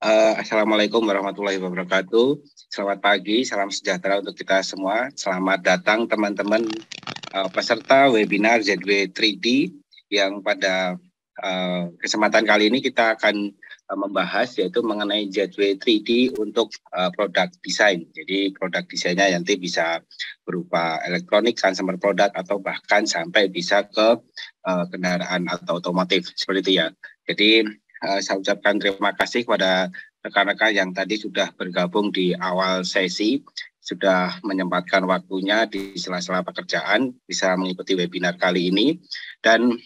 Assalamualaikum warahmatullahi wabarakatuh. Selamat pagi, salam sejahtera untuk kita semua. Selamat datang teman-teman peserta webinar ZW 3D yang pada kesempatan kali ini kita akan membahas yaitu mengenai ZW 3D untuk produk desain. Jadi produk desainnya nanti bisa berupa elektronik, consumer product, atau bahkan sampai bisa ke kendaraan atau otomotif seperti itu ya. Jadi saya ucapkan terima kasih kepada rekan-rekan yang tadi sudah bergabung di awal sesi, sudah menyempatkan waktunya di sela-sela pekerjaan bisa mengikuti webinar kali ini. Dan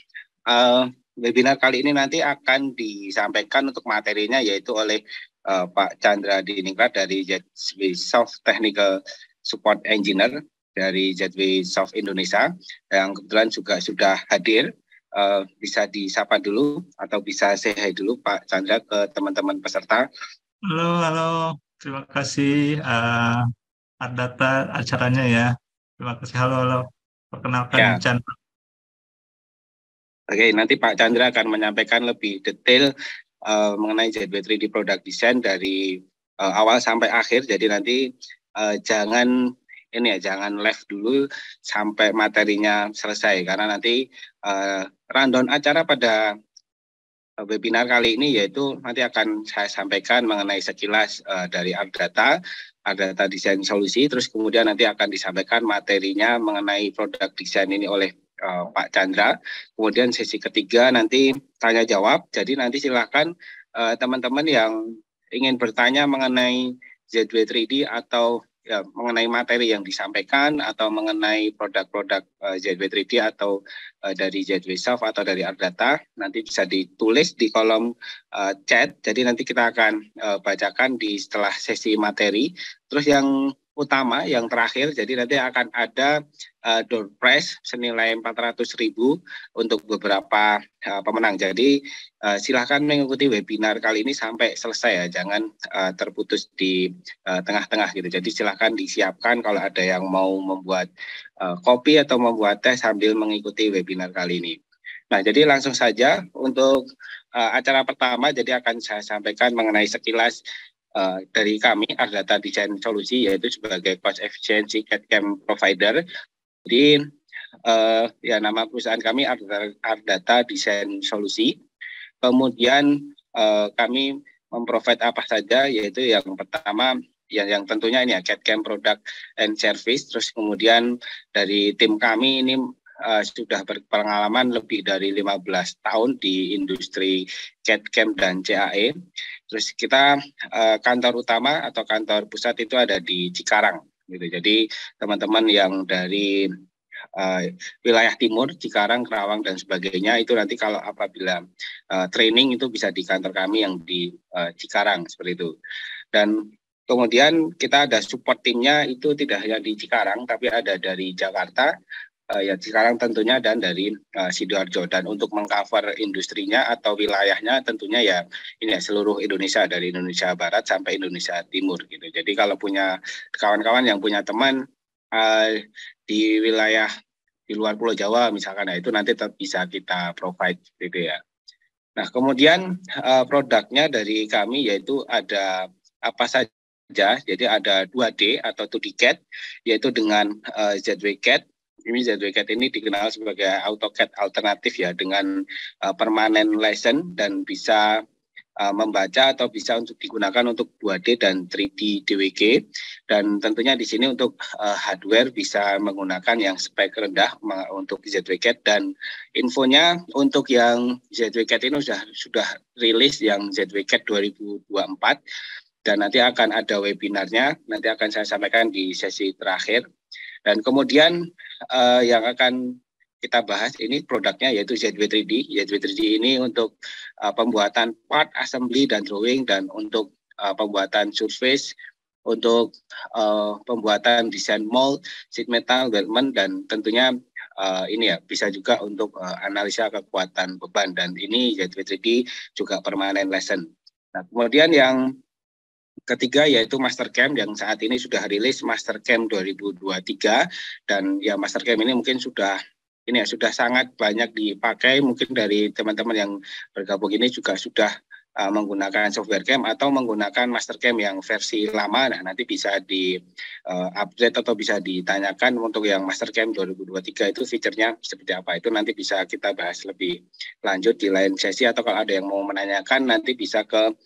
webinar kali ini nanti akan disampaikan untuk materinya yaitu oleh Pak Chandra Diningrat dari ZW Soft Technical Support Engineer dari ZW Soft Indonesia yang kebetulan juga sudah hadir. Bisa disapa dulu atau bisa say hi dulu Pak Chandra ke teman-teman peserta. Halo, terima kasih Ardata acaranya ya. Terima kasih, halo. Perkenalkan Ya. Chandra. Oke, nanti Pak Chandra akan menyampaikan lebih detail mengenai ZW 3D Product Design dari awal sampai akhir. Jadi nanti jangan live dulu sampai materinya selesai karena nanti rundown acara pada webinar kali ini yaitu nanti akan saya sampaikan mengenai sekilas dari Ardata Desain Solusi, terus kemudian nanti akan disampaikan materinya mengenai produk desain ini oleh Pak Chandra. Kemudian sesi ketiga nanti tanya jawab. Jadi nanti silakan teman-teman yang ingin bertanya mengenai ZW 3D atau ya, mengenai materi yang disampaikan atau mengenai produk-produk ZW 3D atau dari ZW Soft atau dari Ardata nanti bisa ditulis di kolom chat. Jadi nanti kita akan bacakan di setelah sesi materi. Terus yang utama, yang terakhir, jadi nanti akan ada door prize senilai 400.000 untuk beberapa pemenang. Jadi silahkan mengikuti webinar kali ini sampai selesai ya, jangan terputus di tengah-tengah gitu. Jadi silahkan disiapkan kalau ada yang mau membuat kopi atau membuat teh sambil mengikuti webinar kali ini. Nah, jadi langsung saja untuk acara pertama, jadi akan saya sampaikan mengenai sekilas dari kami Ardata Desain Solusi yaitu sebagai cost efficiency CAD/CAM provider. Jadi ya nama perusahaan kami Ardata Desain Solusi. Kemudian kami memprovide apa saja yaitu yang pertama yang tentunya ini ya CAD/CAM product and service. Terus kemudian dari tim kami ini sudah berpengalaman lebih dari 15 tahun di industri CAD/CAM dan CAE. Terus kita kantor utama atau kantor pusat itu ada di Cikarang gitu. Jadi teman-teman yang dari wilayah timur, Cikarang, Kerawang dan sebagainya itu nanti kalau apabila training itu bisa di kantor kami yang di Cikarang seperti itu. Dan kemudian kita ada support timnya itu tidak hanya di Cikarang tapi ada dari Jakarta, ya sekarang tentunya dan dari Sidoarjo, dan untuk mengcover industrinya atau wilayahnya tentunya ya ini ya seluruh Indonesia dari Indonesia Barat sampai Indonesia Timur gitu. Jadi kalau punya kawan-kawan yang punya teman di wilayah di luar Pulau Jawa misalkan, nah itu nanti tetap bisa kita provide gitu ya. Nah kemudian produknya dari kami yaitu ada apa saja. Jadi ada 2D atau 2D CAD yaitu dengan ZW CAD. Ini ZW CAD ini dikenal sebagai AutoCAD alternatif ya, dengan permanent lesson dan bisa membaca atau bisa untuk digunakan untuk 2D dan 3D DWG. Dan tentunya di sini untuk hardware bisa menggunakan yang spek rendah untuk ZW CAD, dan infonya untuk yang ZW CAD ini sudah rilis yang ZW CAD 2024 dan nanti akan ada webinarnya, nanti akan saya sampaikan di sesi terakhir. Dan kemudian yang akan kita bahas ini produknya yaitu ZW 3D. ZW 3D ini untuk pembuatan part, assembly, dan drawing, dan untuk pembuatan surface, untuk pembuatan desain mold, sheet metal, weldment, dan tentunya ini ya bisa juga untuk analisa kekuatan beban, dan ini ZW 3D juga permanent lesson. Nah, kemudian yang ketiga yaitu Mastercam yang saat ini sudah rilis Mastercam 2023, dan ya Mastercam ini mungkin sudah sangat banyak dipakai, mungkin dari teman-teman yang bergabung ini juga sudah menggunakan software cam atau menggunakan master cam yang versi lama. Nah, nanti bisa di update atau bisa ditanyakan untuk yang master cam 2023 itu fiturnya seperti apa. Itu nanti bisa kita bahas lebih lanjut di lain sesi, atau kalau ada yang mau menanyakan nanti bisa ke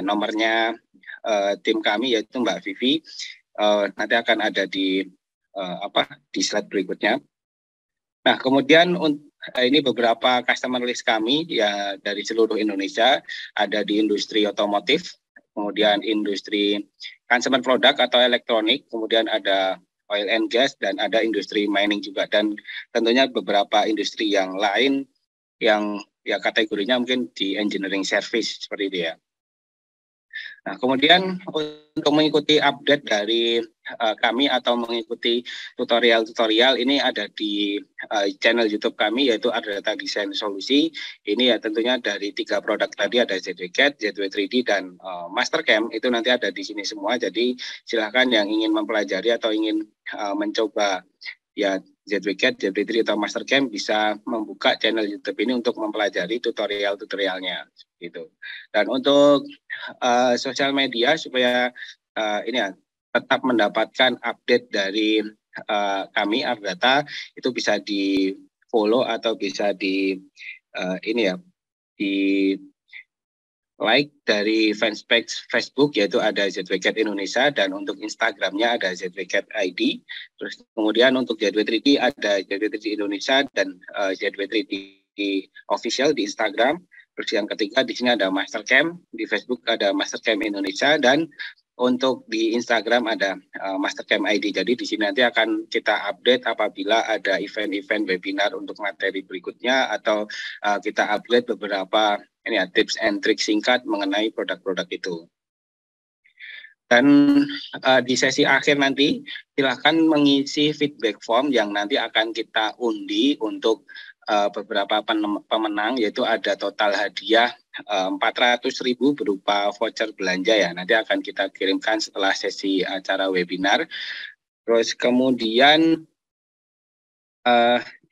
nomornya tim kami yaitu Mbak Vivi. Nanti akan ada di di slide berikutnya. Nah, kemudian ini beberapa customer list kami ya dari seluruh Indonesia, ada di industri otomotif, kemudian industri consumer product atau elektronik, kemudian ada oil and gas, dan ada industri mining juga, dan tentunya beberapa industri yang lain yang ya kategorinya mungkin di engineering service seperti itu ya. Nah, kemudian untuk mengikuti update dari kami atau mengikuti tutorial-tutorial ini ada di channel YouTube kami yaitu Ardata Desain Solusi. Ini ya tentunya dari 3 produk tadi, ada ZW-CAD, ZW-3D, dan Mastercam, itu nanti ada di sini semua. Jadi silakan yang ingin mempelajari atau ingin mencoba ya ZW-CAD, ZW-3D atau Mastercam bisa membuka channel YouTube ini untuk mempelajari tutorial-tutorialnya gitu. Dan untuk sosial media supaya ini ya tetap mendapatkan update dari kami Ardata, itu bisa di follow atau bisa di ini ya di like dari fanspage Facebook yaitu ada ZW-CAD Indonesia, dan untuk Instagramnya ada ZW-CAD ID. Terus kemudian untuk ZW-3D ada ZW-3D Indonesia dan ZW-3D official di Instagram. Terus yang ketiga di sini ada Mastercam, di Facebook ada Mastercam Indonesia, dan untuk di Instagram ada Mastercam ID. Jadi di sini nanti akan kita update apabila ada event-event webinar untuk materi berikutnya, atau kita update beberapa ini ya tips and trick singkat mengenai produk-produk itu. Dan di sesi akhir nanti silahkan mengisi feedback form yang nanti akan kita undi untuk beberapa pemenang, yaitu ada total hadiah 400.000 berupa voucher belanja ya. Nanti akan kita kirimkan setelah sesi acara webinar. Terus kemudian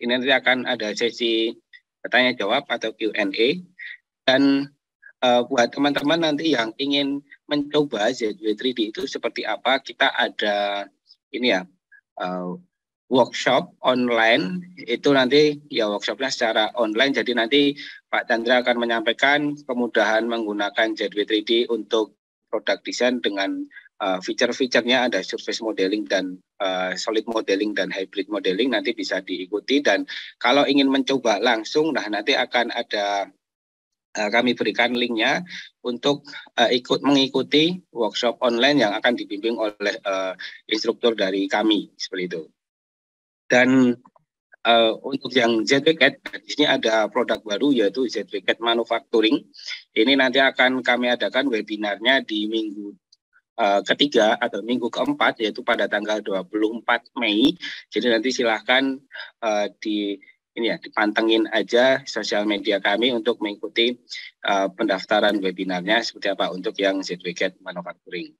ini nanti akan ada sesi tanya jawab atau Q&A. Dan buat teman-teman nanti yang ingin mencoba ZW-3D itu seperti apa, kita ada ini ya workshop online. Itu nanti ya workshopnya secara online, jadi nanti Pak Chandra akan menyampaikan kemudahan menggunakan ZW-3D untuk product design dengan feature-featurenya, ada surface modeling dan solid modeling dan hybrid modeling, nanti bisa diikuti. Dan kalau ingin mencoba langsung, nah nanti akan ada kami berikan linknya untuk ikut mengikuti workshop online yang akan dibimbing oleh instruktur dari kami seperti itu. Dan untuk yang ZW-CAD, di sini ada produk baru yaitu ZW-CAD Manufacturing. Ini nanti akan kami adakan webinarnya di minggu ketiga atau minggu keempat, yaitu pada tanggal 24 Mei. Jadi nanti silahkan dipantengin aja sosial media kami untuk mengikuti pendaftaran webinarnya seperti apa untuk yang ZW-CAD Manufacturing.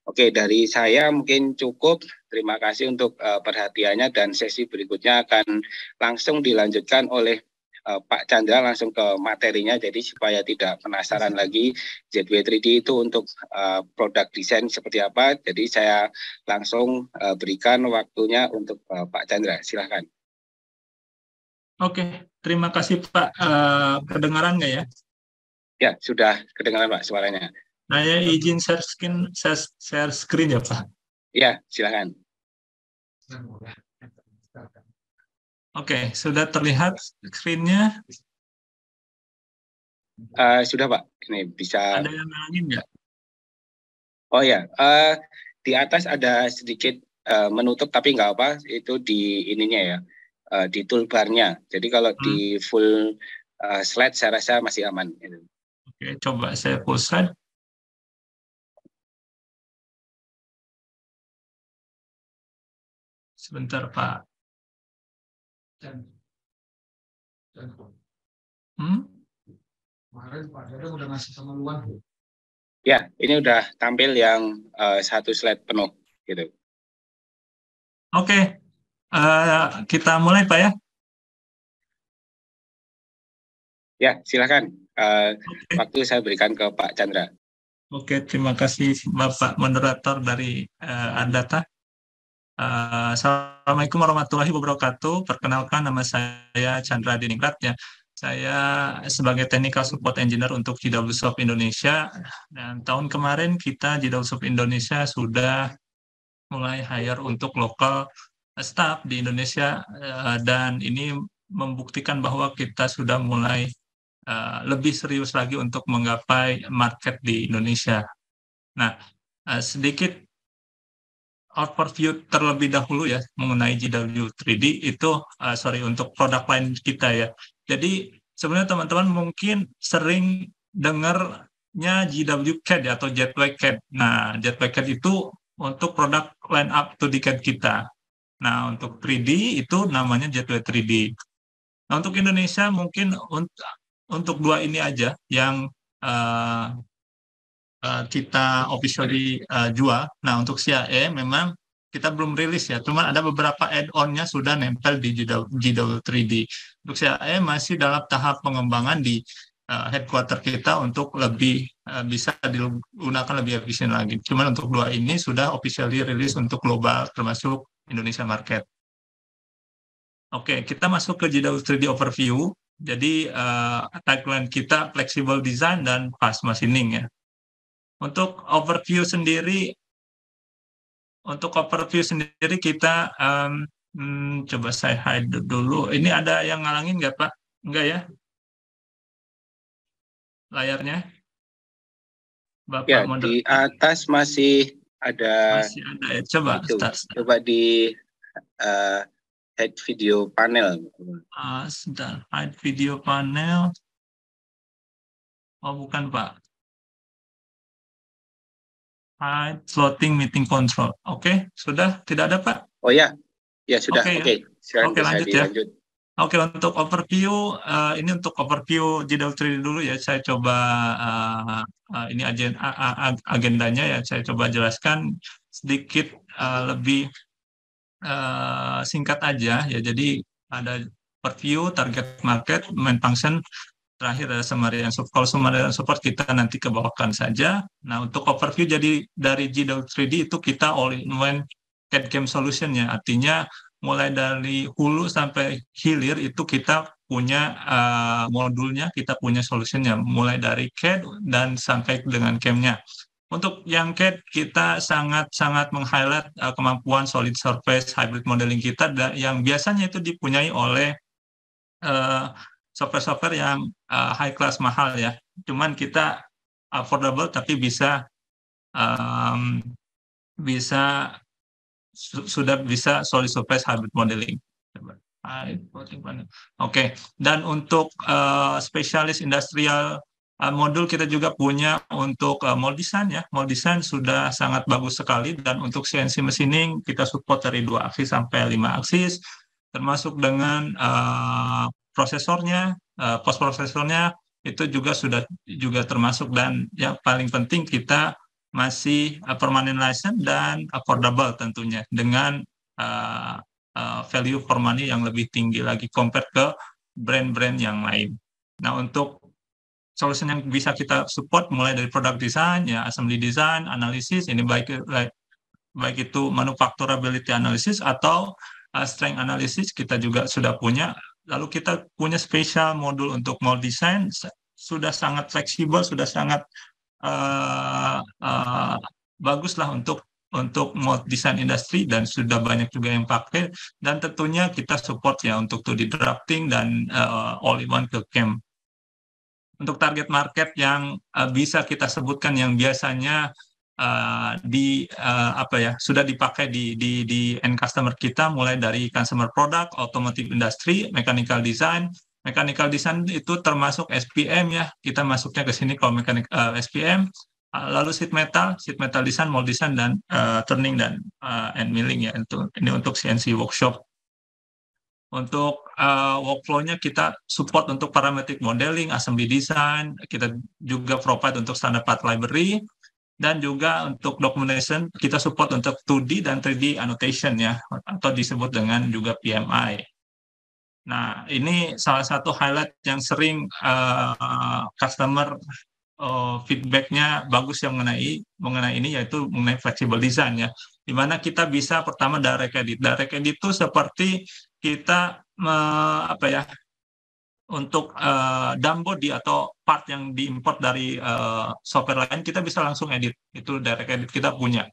Oke, dari saya mungkin cukup. Terima kasih untuk perhatiannya, dan sesi berikutnya akan langsung dilanjutkan oleh Pak Chandra langsung ke materinya. Jadi supaya tidak penasaran lagi ZW-3D itu untuk produk desain seperti apa, jadi saya langsung berikan waktunya untuk Pak Chandra. Silahkan. Oke, terima kasih Pak. Kedengaran nggak ya? Ya, sudah kedengaran Pak suaranya. Saya izin share screen ya Pak. Ya, silakan. Oke, sudah terlihat screen-nya? Sudah Pak, ini bisa. Ada yang ngalangin nggak? Oh ya, di atas ada sedikit menutup, tapi nggak apa, itu di ininya ya, di toolbar-nya. Jadi kalau di full slide saya rasa masih aman. Oke, coba saya full slide. Sebentar Pak. Kemarin Pak Dadang udah ngasih sama Ya, ini udah tampil yang satu slide penuh gitu. Oke, kita mulai Pak ya. Ya, silakan. waktu saya berikan ke Pak Chandra. Oke, terima kasih Bapak Moderator dari Andata. Assalamualaikum warahmatullahi wabarakatuh. Perkenalkan, nama saya Chandra Diningrat ya. Saya sebagai Technical Support Engineer untuk GWSoft Indonesia. Dan tahun kemarin kita GWSoft Indonesia sudah mulai hire untuk local staff di Indonesia, dan ini membuktikan bahwa kita sudah mulai lebih serius lagi untuk menggapai market di Indonesia. Nah, sedikit overview terlebih dahulu ya mengenai GW3D itu, untuk produk lain kita ya. Jadi sebenarnya teman-teman mungkin sering dengarnya GW-CAD ya, atau Jetway CAD. Nah, Jetway CAD itu untuk produk line up to the CAD kita. Nah, untuk 3D itu namanya Jetway 3D. Nah, untuk Indonesia mungkin untuk dua ini aja yang kita officially jual. Nah, untuk CAE memang kita belum rilis ya, cuman ada beberapa add-on-nya sudah nempel di GW3D. Untuk CAE masih dalam tahap pengembangan di headquarter kita untuk lebih bisa digunakan lebih efisien lagi. Cuman untuk dua ini sudah officially rilis untuk global termasuk Indonesia market. Oke, kita masuk ke GW3D overview. Jadi tagline kita flexible design dan fast machining ya. Untuk overview sendiri kita coba saya hide dulu. Ini ada yang ngalangin nggak Pak? Enggak ya? Layarnya? Bapak Ya, di atas masih ada. Masih ada ya. Coba start. Coba di hide video panel. Sebentar. Hide video panel. Oh, bukan Pak. Hide floating meeting control. Oke, sudah tidak ada Pak? Oh ya, ya sudah. Oke. Oke, lanjut ya. Oke, untuk overview, ini untuk overview GW3D dulu ya. Saya coba ini agendanya ya. Saya coba jelaskan sedikit lebih singkat aja ya. Jadi ada overview, target market, main function. Terakhir ada summary and support. Kalau summary and support kita nanti kebawakan saja. Nah, untuk overview jadi dari GW3D itu kita all-in-one CAD CAM solution ya. Artinya mulai dari hulu sampai hilir itu kita punya modulnya, kita punya solutionnya. Mulai dari CAD dan sampai dengan CAM-nya. Untuk yang CAD kita sangat meng-highlight kemampuan solid surface hybrid modeling kita yang biasanya itu dipunyai oleh software-software yang high class mahal ya. Cuman kita affordable tapi sudah bisa solid surface hybrid modeling. Oke. Dan untuk spesialis industrial modul kita juga punya untuk mold design ya. Mold design sudah sangat bagus sekali, dan untuk CNC machining kita support dari 2 aksis sampai 5 aksis, termasuk dengan prosesornya, post prosesornya itu juga termasuk, dan yang paling penting kita masih permanent license dan affordable tentunya dengan value for money yang lebih tinggi lagi compare ke brand-brand yang lain. Nah, untuk solution yang bisa kita support mulai dari product design ya, assembly design, analisis, ini baik itu manufacturability analysis atau strength analysis kita juga sudah punya. Lalu kita punya special modul untuk mold design, sudah sangat fleksibel, sudah sangat bagus lah untuk mold design industry, dan sudah banyak juga yang pakai. Dan tentunya kita support ya untuk 2D drafting dan all-in-one ke CAM. Untuk target market yang bisa kita sebutkan yang biasanya sudah dipakai di end customer kita, mulai dari consumer product, automotive industry, mechanical design. Mechanical design itu termasuk SPM ya, kita masuknya ke sini kalau SPM. Lalu sheet metal design, mold design, dan turning dan end milling ya. Ini untuk CNC workshop. Untuk workflow-nya kita support untuk parametric modeling, assembly design, kita juga provide untuk standard part library, dan juga untuk documentation kita support untuk 2D dan 3D annotation ya, atau disebut dengan juga PMI. Nah, ini salah satu highlight yang sering customer feedback-nya bagus yang mengenai ini, yaitu mengenai flexible design ya. Di mana kita bisa pertama direct edit. Direct edit itu seperti kita apa ya, untuk dumb body atau part yang diimport dari software lain, kita bisa langsung edit. Itu direct edit kita punya.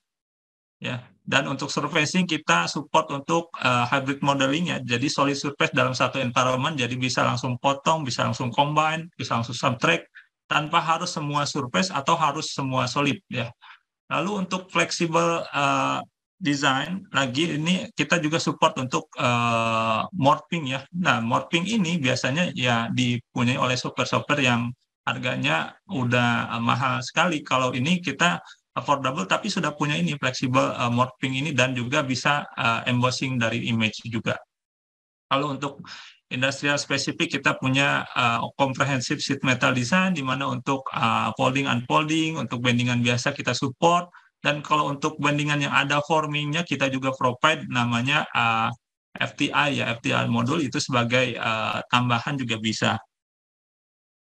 Ya, dan untuk surfacing kita support untuk hybrid modeling ya. Jadi solid surface dalam satu environment, jadi bisa langsung potong, bisa langsung combine, bisa langsung subtract tanpa harus semua surface atau harus semua solid ya. Lalu untuk flexible design lagi ini kita juga support untuk morphing ya. Nah, morphing ini biasanya ya dipunyai oleh software-software yang harganya udah mahal sekali. Kalau ini kita affordable tapi sudah punya ini flexible morphing ini dan juga bisa embossing dari image juga. Kalau untuk industrial spesifik kita punya comprehensive sheet metal design di mana untuk folding unfolding, untuk bendingan biasa kita support, dan kalau untuk bendingan yang ada formingnya kita juga provide namanya FTI ya, FTI modul itu sebagai tambahan juga bisa.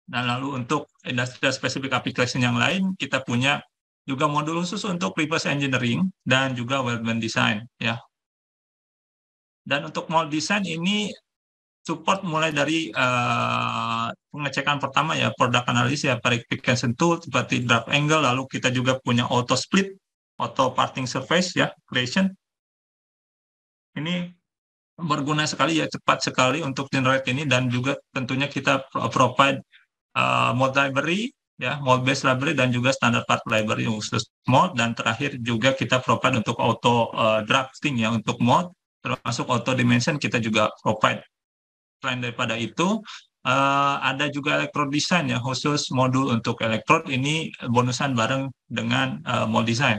Dan lalu untuk industrial specific application yang lain kita punya juga modul khusus untuk reverse engineering dan juga weldment design ya. Dan untuk mold design ini support mulai dari pengecekan pertama ya, product analysis ya, verification tool seperti draft angle, lalu kita juga punya auto split, auto parting surface ya, creation. Ini berguna sekali ya, cepat sekali untuk generate ini, dan juga tentunya kita provide mold library ya, mold based library dan juga standard part library khusus mold, dan terakhir juga kita provide untuk auto drafting ya untuk mold, termasuk auto dimension kita juga provide. Selain daripada itu ada juga electrode design ya, khusus modul untuk electrode ini bonusan bareng dengan mold design.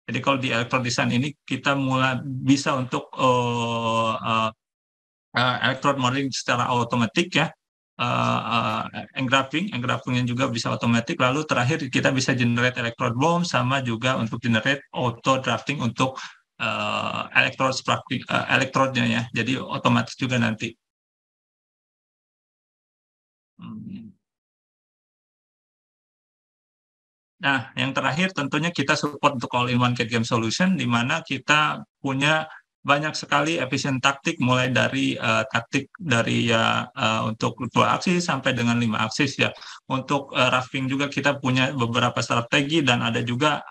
Jadi kalau di electrode design ini kita mulai bisa untuk electrode modeling secara otomatis ya, engraphing yang juga bisa otomatis. Lalu terakhir kita bisa generate electrode bomb sama juga untuk generate auto drafting untuk electrode-nya ya. Jadi otomatis juga nanti. Nah, yang terakhir tentunya kita support untuk all-in-one CAD game solution, di mana kita punya banyak sekali efisien taktik, mulai dari taktik dari ya untuk 2 aksis sampai dengan 5 aksis ya. Untuk roughing juga kita punya beberapa strategi, dan ada juga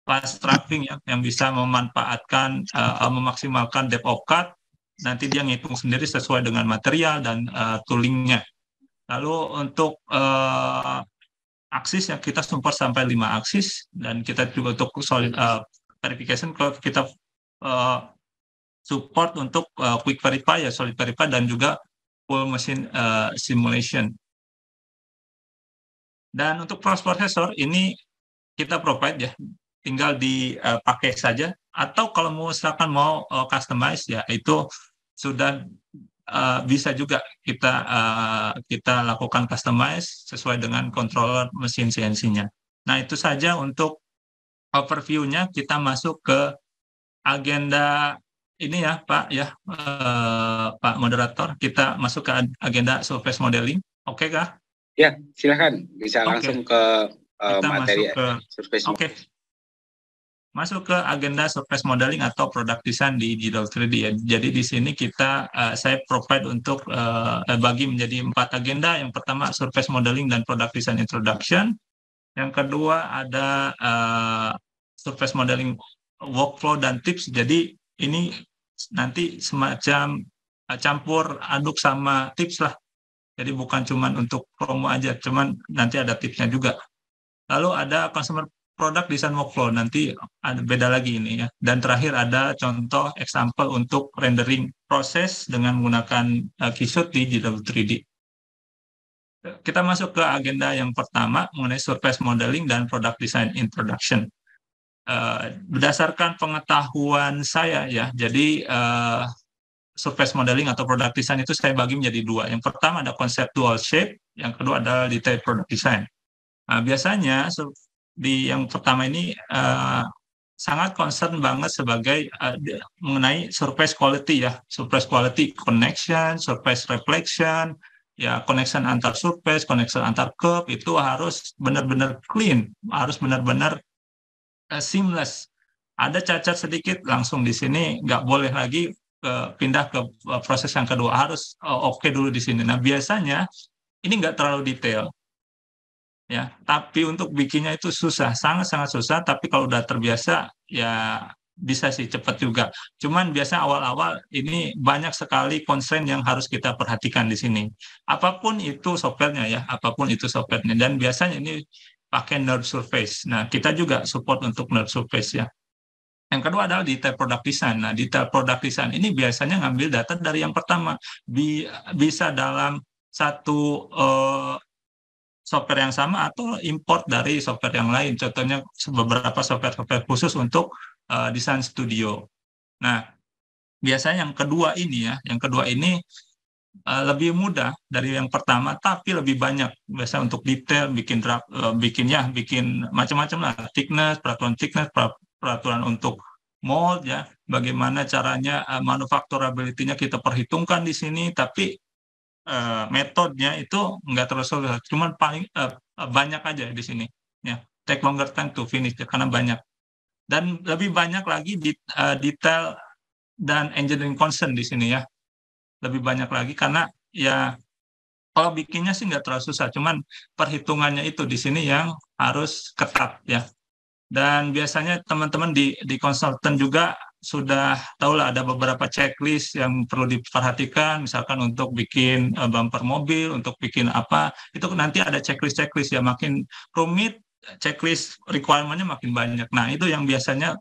fast roughing ya, yang bisa memanfaatkan memaksimalkan depth of cut. Nanti dia ngitung sendiri sesuai dengan material dan toolingnya. Lalu untuk aksis yang kita support sampai 5 aksis, dan kita juga untuk solid verification kalau kita support untuk quick verify ya, solid verify, dan juga full machine simulation. Dan untuk cross processor ini kita provide ya, tinggal dipakai saja, atau kalau misalkan mau customize ya itu sudah bisa juga kita lakukan customize sesuai dengan controller mesin CNC-nya. Nah, itu saja untuk overview-nya. Kita masuk ke agenda ini ya, Pak ya, Pak moderator. Kita masuk ke agenda surface modeling. Oke kah? Ya, silakan bisa langsung ke materi surface. Oke. Masuk ke agenda surface modeling atau product design di Digital 3D ya. Jadi di sini saya provide untuk bagi menjadi 4 agenda. Yang pertama surface modeling dan product design introduction. Yang kedua ada surface modeling workflow dan tips. Jadi ini nanti semacam campur aduk sama tips lah. Jadi bukan cuma untuk promo aja, cuman nanti ada tipsnya juga. Lalu ada consumer product design workflow, nanti ada beda lagi ini ya. Dan terakhir ada contoh example untuk rendering proses dengan menggunakan Keyshot di GW3D. Kita masuk ke agenda yang pertama mengenai surface modeling dan product design introduction. Berdasarkan pengetahuan saya ya, jadi surface modeling atau product design itu saya bagi menjadi 2. Yang pertama ada conceptual shape, yang kedua adalah detail product design. Nah, biasanya di yang pertama ini sangat concern banget sebagai mengenai surface quality ya, surface quality connection, surface reflection, ya connection antar surface, connection antar curve itu harus benar-benar clean, harus benar-benar seamless. Ada cacat sedikit langsung di sini, nggak boleh lagi pindah ke proses yang kedua, harus oke dulu di sini. Nah biasanya ini nggak terlalu detail ya, tapi untuk bikinnya itu susah, sangat-sangat susah. Tapi kalau udah terbiasa ya bisa sih cepat juga. Cuman biasa awal-awal ini banyak sekali constraint yang harus kita perhatikan di sini. Apapun itu softwarenya ya, apapun itu softwarenya. Dan biasanya ini pakai Nerd Surface. Nah kita juga support untuk Nerd Surface ya. Yang kedua adalah detail product design. Nah, detail product design ini biasanya ngambil data dari yang pertama. Bisa dalam satu software yang sama atau import dari software yang lain. Contohnya beberapa software khusus untuk desain studio. Nah, biasanya yang kedua ini ya, yang kedua ini lebih mudah dari yang pertama, tapi lebih banyak. Biasa untuk detail, bikin draft, bikin macam-macam lah, thickness, peraturan untuk mold ya, bagaimana caranya manufacturability-nya kita perhitungkan di sini, tapi metodenya itu nggak terlalu sulit, cuman paling banyak aja di sini ya, take longer time to finish ya, karena banyak dan lebih banyak lagi detail dan engineering concern di sini ya, lebih banyak lagi karena ya kalau bikinnya sih nggak terlalu susah, cuman perhitungannya itu di sini yang harus ketat ya. Dan biasanya teman-teman di konsultan juga sudah tahu lah ada beberapa checklist yang perlu diperhatikan, misalkan untuk bikin bumper mobil, untuk bikin apa, itu nanti ada checklist ya, makin rumit, checklist requirement-nya makin banyak. Nah, itu yang biasanya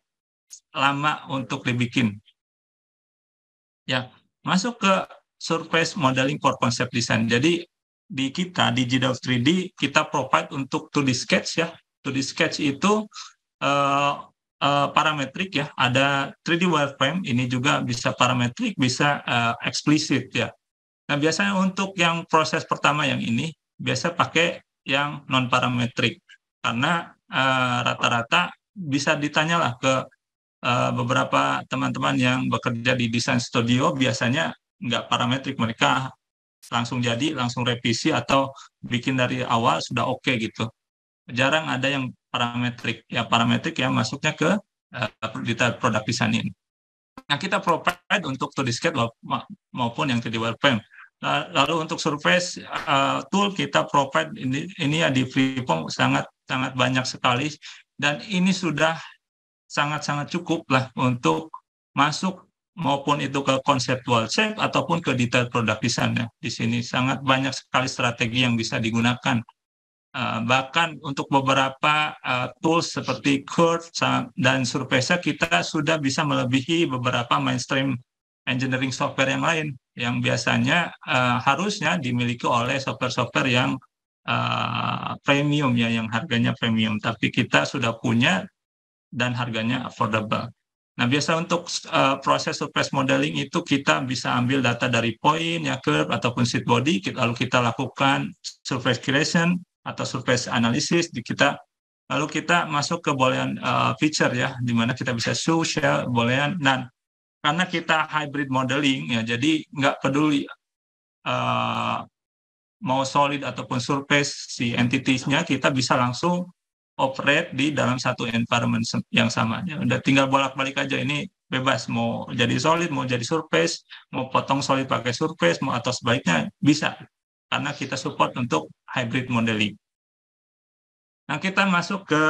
lama untuk dibikin. Ya, masuk ke surface modeling for concept design. Jadi di kita di GDAW 3D kita provide untuk 2D sketch ya. 2D sketch itu parametrik ya, ada 3D wireframe, ini juga bisa parametrik, bisa eksplisit ya. Nah biasanya untuk yang proses pertama yang ini biasa pakai yang non parametrik karena rata-rata bisa ditanyalah ke beberapa teman-teman yang bekerja di desain studio, biasanya nggak parametrik, mereka langsung jadi, langsung revisi atau bikin dari awal sudah oke gitu. Jarang ada yang parametrik ya masuknya ke detail product design ini. Nah kita provide untuk 2D sketch maupun yang 3D wireframe. Lalu untuk surface tool kita provide ini ya di Freeform sangat banyak sekali, dan ini sudah sangat cukup lah untuk masuk maupun itu ke conceptual shape ataupun ke detail product design ya. Di sini sangat banyak sekali strategi yang bisa digunakan. Bahkan untuk beberapa tools seperti Curve dan Surface kita sudah bisa melebihi beberapa mainstream engineering software yang lain yang biasanya harusnya dimiliki oleh software-software yang premium ya, yang harganya premium, tapi kita sudah punya dan harganya affordable. Nah, biasa untuk proses surface modeling itu kita bisa ambil data dari point, ya, curve, ataupun sheet body, lalu kita lakukan surface creation atau surface analysis, lalu kita masuk ke boolean feature ya, di mana kita bisa show, shell, boolean, dan karena kita hybrid modeling ya, jadi nggak peduli mau solid ataupun surface si entities-nya, kita bisa langsung operate di dalam satu environment yang sama. Ya, udah tinggal bolak-balik aja, ini bebas mau jadi solid, mau jadi surface, mau potong solid pakai surface, mau atau sebaliknya bisa, karena kita support untuk hybrid modeling. Nah, kita masuk ke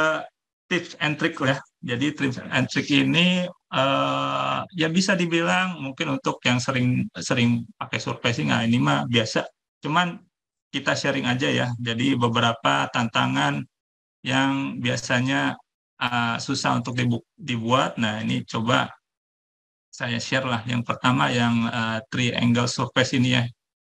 tips and trick ya. Jadi tips and trick ini ya bisa dibilang mungkin untuk yang sering pakai surfacing, nah ini mah biasa. Cuman kita sharing aja ya. Jadi beberapa tantangan yang biasanya susah untuk dibuat. Nah, ini coba saya share lah. Yang pertama yang triangle surface ini ya.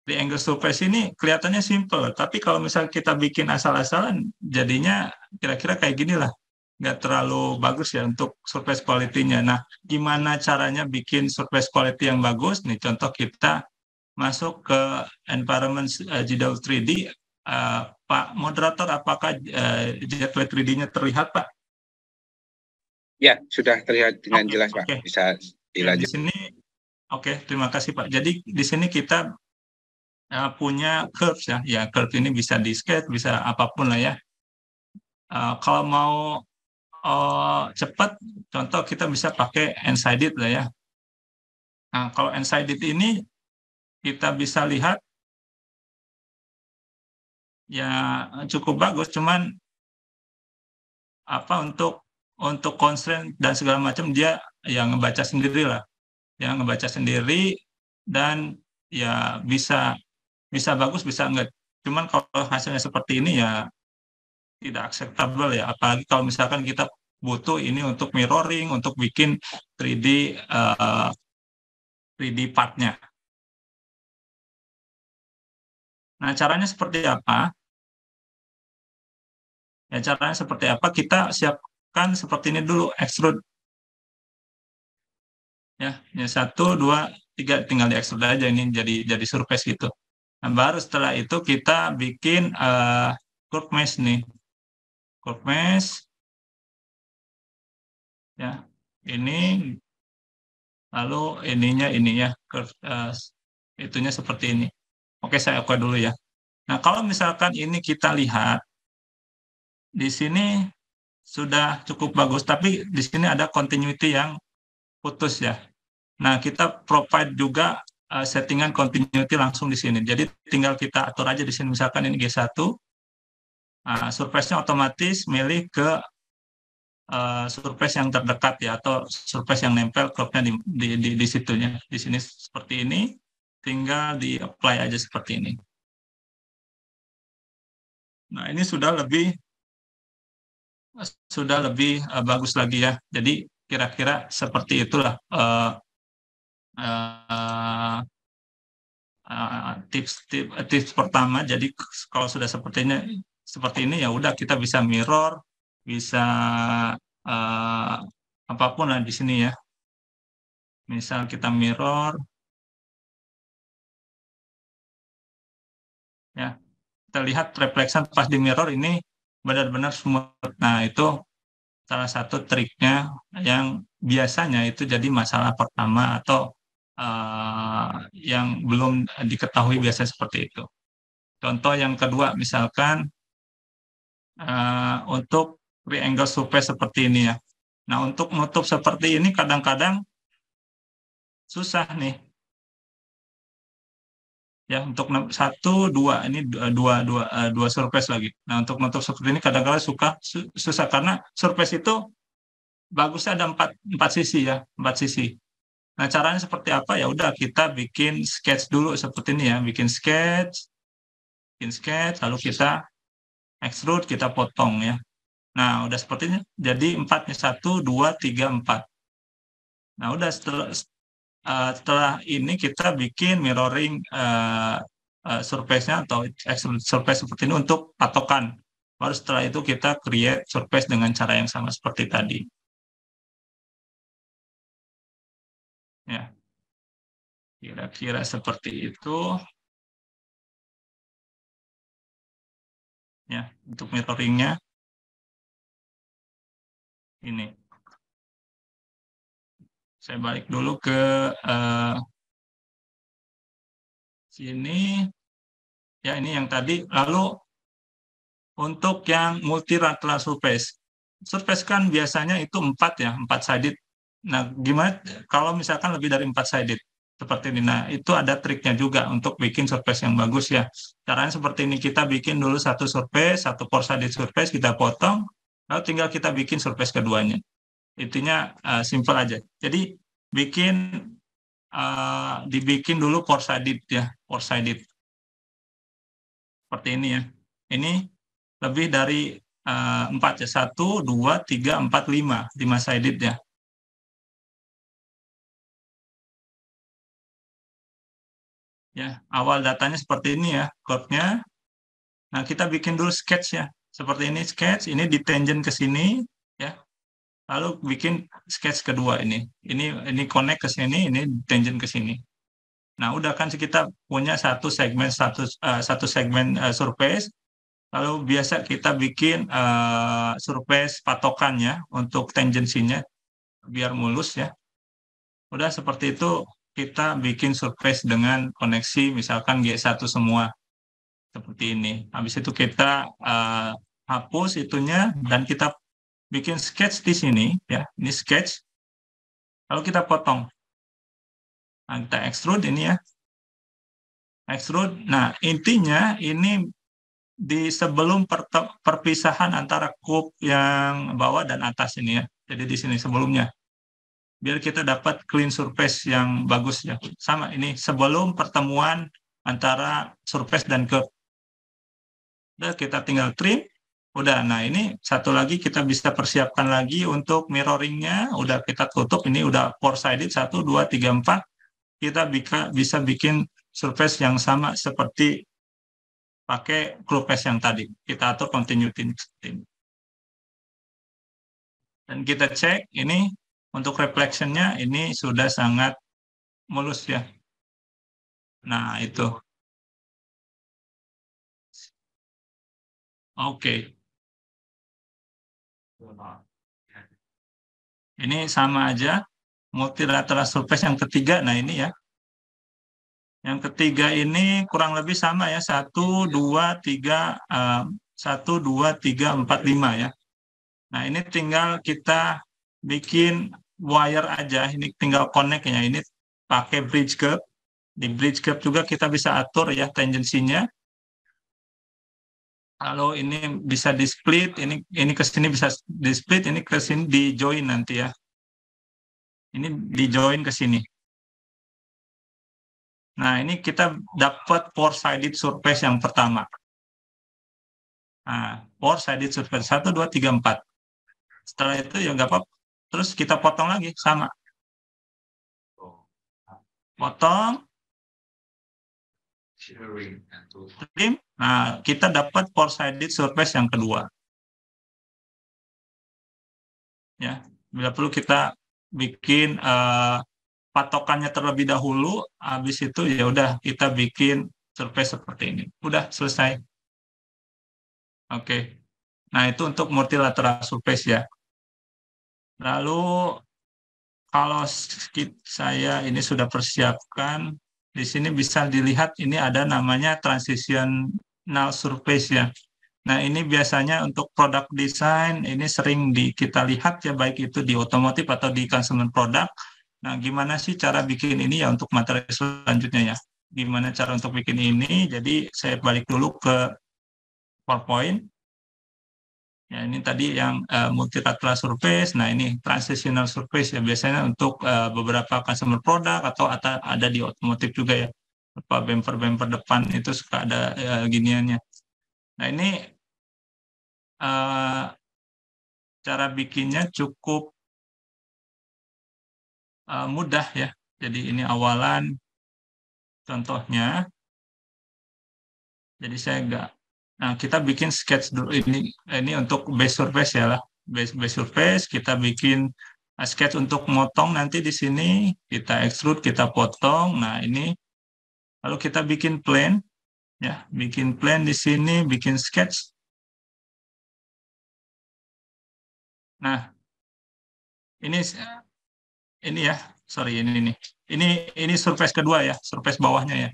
Triangle surface ini kelihatannya simple, tapi kalau misalnya kita bikin asal-asalan, jadinya kira-kira kayak gini lah. Nggak terlalu bagus ya untuk surface quality-nya. Nah, gimana caranya bikin surface quality yang bagus? Nih, contoh kita masuk ke environment GDAW 3D. Pak moderator, apakah Jetway 3D-nya terlihat, Pak? Ya, sudah terlihat dengan Oke, jelas, Pak. oke. Bisa Ya, di dilanjut. sini, oke, terima kasih Pak. Jadi di sini kita punya curves ya. Ya, curve ini bisa di sketch, bisa apapun lah ya. Kalau mau cepat, contoh kita bisa pakai unsided lah ya. Nah, kalau unsided ini kita bisa lihat ya cukup bagus, cuman apa untuk constraint dan segala macam dia yang ngebaca sendiri lah, yang ngebaca sendiri dan ya bisa bagus bisa enggak. Cuman kalau hasilnya seperti ini ya tidak acceptable ya, apalagi kalau misalkan kita butuh ini untuk mirroring, untuk bikin 3D partnya. Nah, caranya seperti apa? Ya, caranya seperti apa? Kita siapkan seperti ini dulu, extrude. Ya, 1, 2, 3, tinggal di extrude aja ini jadi surface gitu. Nah, baru setelah itu kita bikin curve mesh nih. Curve mesh. Ya, ini lalu ininya ini ya, curve, itunya seperti ini. Oke, saya oke dulu ya. Nah, kalau misalkan ini kita lihat, di sini sudah cukup bagus, tapi di sini ada continuity yang putus ya. Nah, kita provide juga settingan continuity langsung di sini. Jadi tinggal kita atur aja di sini, misalkan ini G1, surface-nya otomatis milih ke surface yang terdekat ya, atau surface yang nempel curve-nya di situnya. Di sini seperti ini, tinggal di-apply aja seperti ini. Nah, ini sudah lebih bagus lagi ya. Jadi kira-kira seperti itulah tips pertama. Jadi kalau sudah seperti ini ya udah kita bisa mirror, bisa apapun lah di sini ya. Misal kita mirror, ya kita lihat reflection pas di mirror ini benar-benar smooth. Nah, itu salah satu triknya yang biasanya itu jadi masalah pertama atau yang belum diketahui biasa seperti itu. Contoh yang kedua, misalkan untuk triangle surface seperti ini ya. Nah, untuk nutup seperti ini kadang-kadang susah nih. Ya, untuk 1, 2 ini dua surface lagi. Nah, untuk nutup seperti ini kadang-kadang susah karena surface itu bagusnya ada empat sisi ya, 4 sisi. Nah, caranya seperti apa? Ya udah kita bikin sketch dulu seperti ini ya, bikin sketch, lalu kita extrude, kita potong ya. Nah, udah seperti ini. Jadi 4-nya 1, 2, 3, 4. Nah, udah setelah ini kita bikin mirroring surface-nya atau extrude surface seperti ini untuk patokan. Baru setelah itu kita create surface dengan cara yang sama seperti tadi. Ya, kira-kira seperti itu. Ya, untuk mirroringnya ini. Saya balik dulu ke sini. Ya, ini yang tadi. Lalu untuk yang multilateral surface. Surface kan biasanya itu 4 ya, 4 sided. Nah, gimana kalau misalkan lebih dari 4 sided? Seperti ini. Nah, itu ada triknya juga untuk bikin surface yang bagus ya. Caranya seperti ini, kita bikin dulu satu surface, satu four-sided surface, kita potong, lalu tinggal kita bikin surface keduanya. Intinya simple aja. Jadi dibikin dulu four-sided ya, four-sided. Seperti ini ya. Ini lebih dari 4 ya. 1, 2, 3, 4, 5. 5 sided ya. Ya, awal datanya seperti ini ya, curve-nya. Nah, kita bikin dulu sketch ya. Seperti ini sketch, ini di tangent ke sini ya. Lalu bikin sketch kedua ini. Ini connect ke sini, ini tangent ke sini. Nah, udah kan kita punya satu segmen surface. Lalu biasa kita bikin surface patokannya untuk tangensinya biar mulus ya. Udah seperti itu kita bikin surface dengan koneksi misalkan G1 semua seperti ini. Habis itu kita hapus itunya dan kita bikin sketch di sini ya. Ini sketch. Lalu kita potong. Nah, kita extrude ini ya. Extrude. Nah, intinya ini di sebelum perpisahan antara kub yang bawah dan atas ini ya. Jadi di sini sebelumnya. Biar kita dapat clean surface yang bagus ya. Sama ini sebelum pertemuan antara surface dan curve. Udah kita tinggal trim. Udah, nah ini satu lagi kita bisa persiapkan lagi untuk mirroringnya. Udah kita tutup, ini udah four-sided, 1, 2, 3, 4. Kita bisa bikin surface yang sama seperti pakai curve yang tadi. Kita atur continuity. Dan kita cek ini untuk reflection-nya ini sudah sangat mulus ya. Nah, itu. Oke. Ini sama aja. Multilateral surface yang ketiga, nah ini ya. Yang ketiga ini kurang lebih sama ya, 1, 2, 3, 1, 2, 3, 4, 5 ya. Nah ini tinggal kita bikin wire aja, ini tinggal connect ya, ini pakai bridge curve. Di bridge curve juga kita bisa atur ya tangensinya. Lalu ini bisa di split, ini ke sini bisa di split, ini ke sini di join nanti ya. Ini di join ke sini. Nah, ini kita dapat four-sided surface yang pertama. Nah, four-sided surface 1, 2, 3, 4. Setelah itu ya nggak apa-apa. Terus kita potong lagi sama. Potong. Trim. Nah, kita dapat four-sided surface yang kedua. Ya, bila perlu kita bikin patokannya terlebih dahulu, habis itu ya udah kita bikin surface seperti ini. Udah selesai. Oke. Nah, itu untuk multilateral surface ya. Lalu kalau saya ini sudah persiapkan, di sini bisa dilihat ini ada namanya transitional surface ya. Nah, ini biasanya untuk product design, ini sering kita lihat ya, baik itu di otomotif atau di consumer product. Nah, gimana sih cara bikin ini ya untuk materi selanjutnya ya? Gimana cara untuk bikin ini? Jadi, saya balik dulu ke PowerPoint. Ya, ini tadi yang multilateral surface. Nah, ini transitional surface ya, biasanya untuk beberapa consumer product atau ada di otomotif juga ya. Bumper-bumper depan itu suka ada giniannya. Nah, ini cara bikinnya cukup mudah ya. Jadi ini awalan contohnya. Jadi saya enggak. Nah, kita bikin sketch dulu ini untuk base surface ya lah. Base surface kita bikin sketch untuk motong nanti di sini, kita extrude, kita potong. Nah, ini lalu kita bikin plane ya, bikin plane di sini, bikin sketch. Nah, ini ya, sorry ini nih. Ini surface kedua ya, surface bawahnya ya.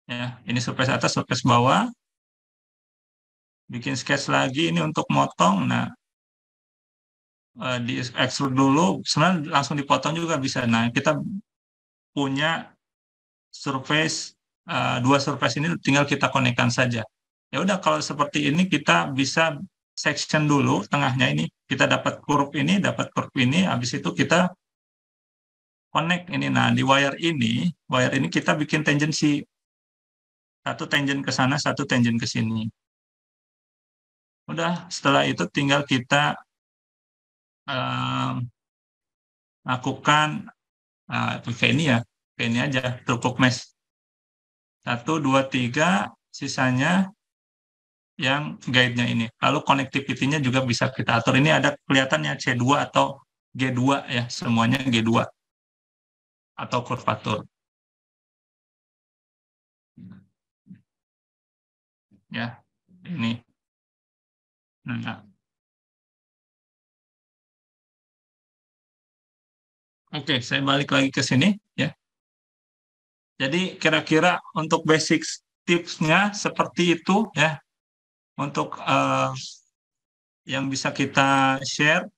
Ya, ini surface atas, surface bawah. Bikin sketch lagi ini untuk motong. Nah, di extrude dulu, sebenarnya langsung dipotong juga bisa. Nah, kita punya surface, dua surface ini tinggal kita konekkan saja. Ya udah, kalau seperti ini kita bisa section dulu tengahnya ini. Kita dapat curve ini, habis itu kita connect ini. Nah, di wire ini kita bikin tangensi. Satu tangent ke sana, satu tangent ke sini. Udah, setelah itu tinggal kita lakukan kayak ini ya, kayak ini aja, cukup mesh. 1, 2, 3, sisanya yang guide-nya ini. Lalu connectivity-nya juga bisa kita atur. Ini ada kelihatannya C2 atau G2 ya, semuanya G2 atau kurvatur. Ya. ini. Nah, oke, saya balik lagi ke sini ya. Jadi kira-kira untuk basic tipsnya seperti itu ya. Untuk yang bisa kita share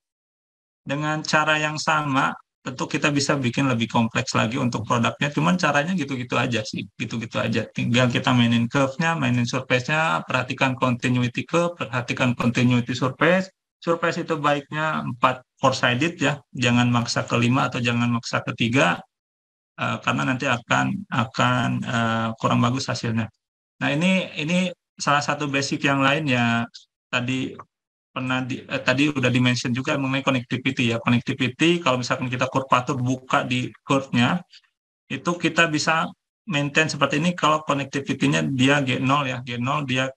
dengan cara yang sama, tentu kita bisa bikin lebih kompleks lagi untuk produknya. Cuman caranya gitu-gitu aja sih, gitu-gitu aja. Tinggal kita mainin curve-nya, mainin surface-nya, perhatikan continuity curve, perhatikan continuity surface. Surface itu baiknya 4 four-sided ya, jangan maksa ke 5 atau jangan maksa ke 3, karena nanti akan kurang bagus hasilnya. Nah, ini salah satu basic yang lain ya, tadi tadi udah di-mention juga mengenai connectivity ya. Connectivity kalau misalkan kita kurvatur buka di curve-nya, itu kita bisa maintain seperti ini kalau connectivity-nya dia G0 ya. G0 dia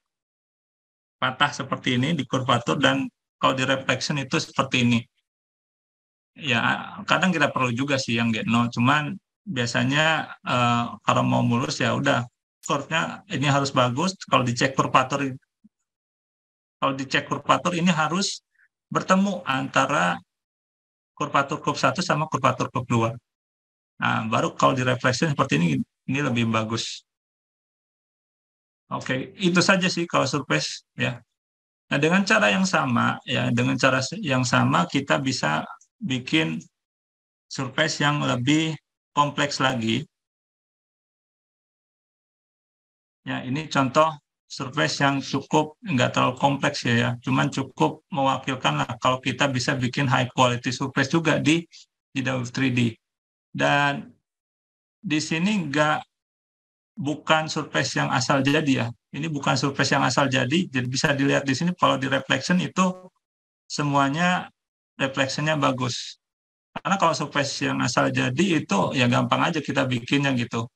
patah seperti ini di kurvatur, dan kalau di reflection itu seperti ini. Ya, kadang kita perlu juga sih yang G0, cuman biasanya kalau mau mulus ya udah curve-nya ini harus bagus. Kalau dicek kurvatur ini harus bertemu antara kurvatur curve 1 sama kurvatur curve 2. Nah, baru kalau di reflection seperti ini lebih bagus. Oke, itu saja sih kalau surface ya. Nah, dengan cara yang sama ya, kita bisa bikin surface yang lebih kompleks lagi. Ya, ini contoh surface yang cukup nggak terlalu kompleks ya, cuman cukup mewakilkan lah kalau kita bisa bikin high quality surface juga di GW3D. Dan di sini bukan surface yang asal jadi ya. Ini bukan surface yang asal jadi bisa dilihat di sini kalau di reflection itu semuanya reflectionnya bagus. Karena kalau surface yang asal jadi itu ya gampang aja kita bikinnya gitu.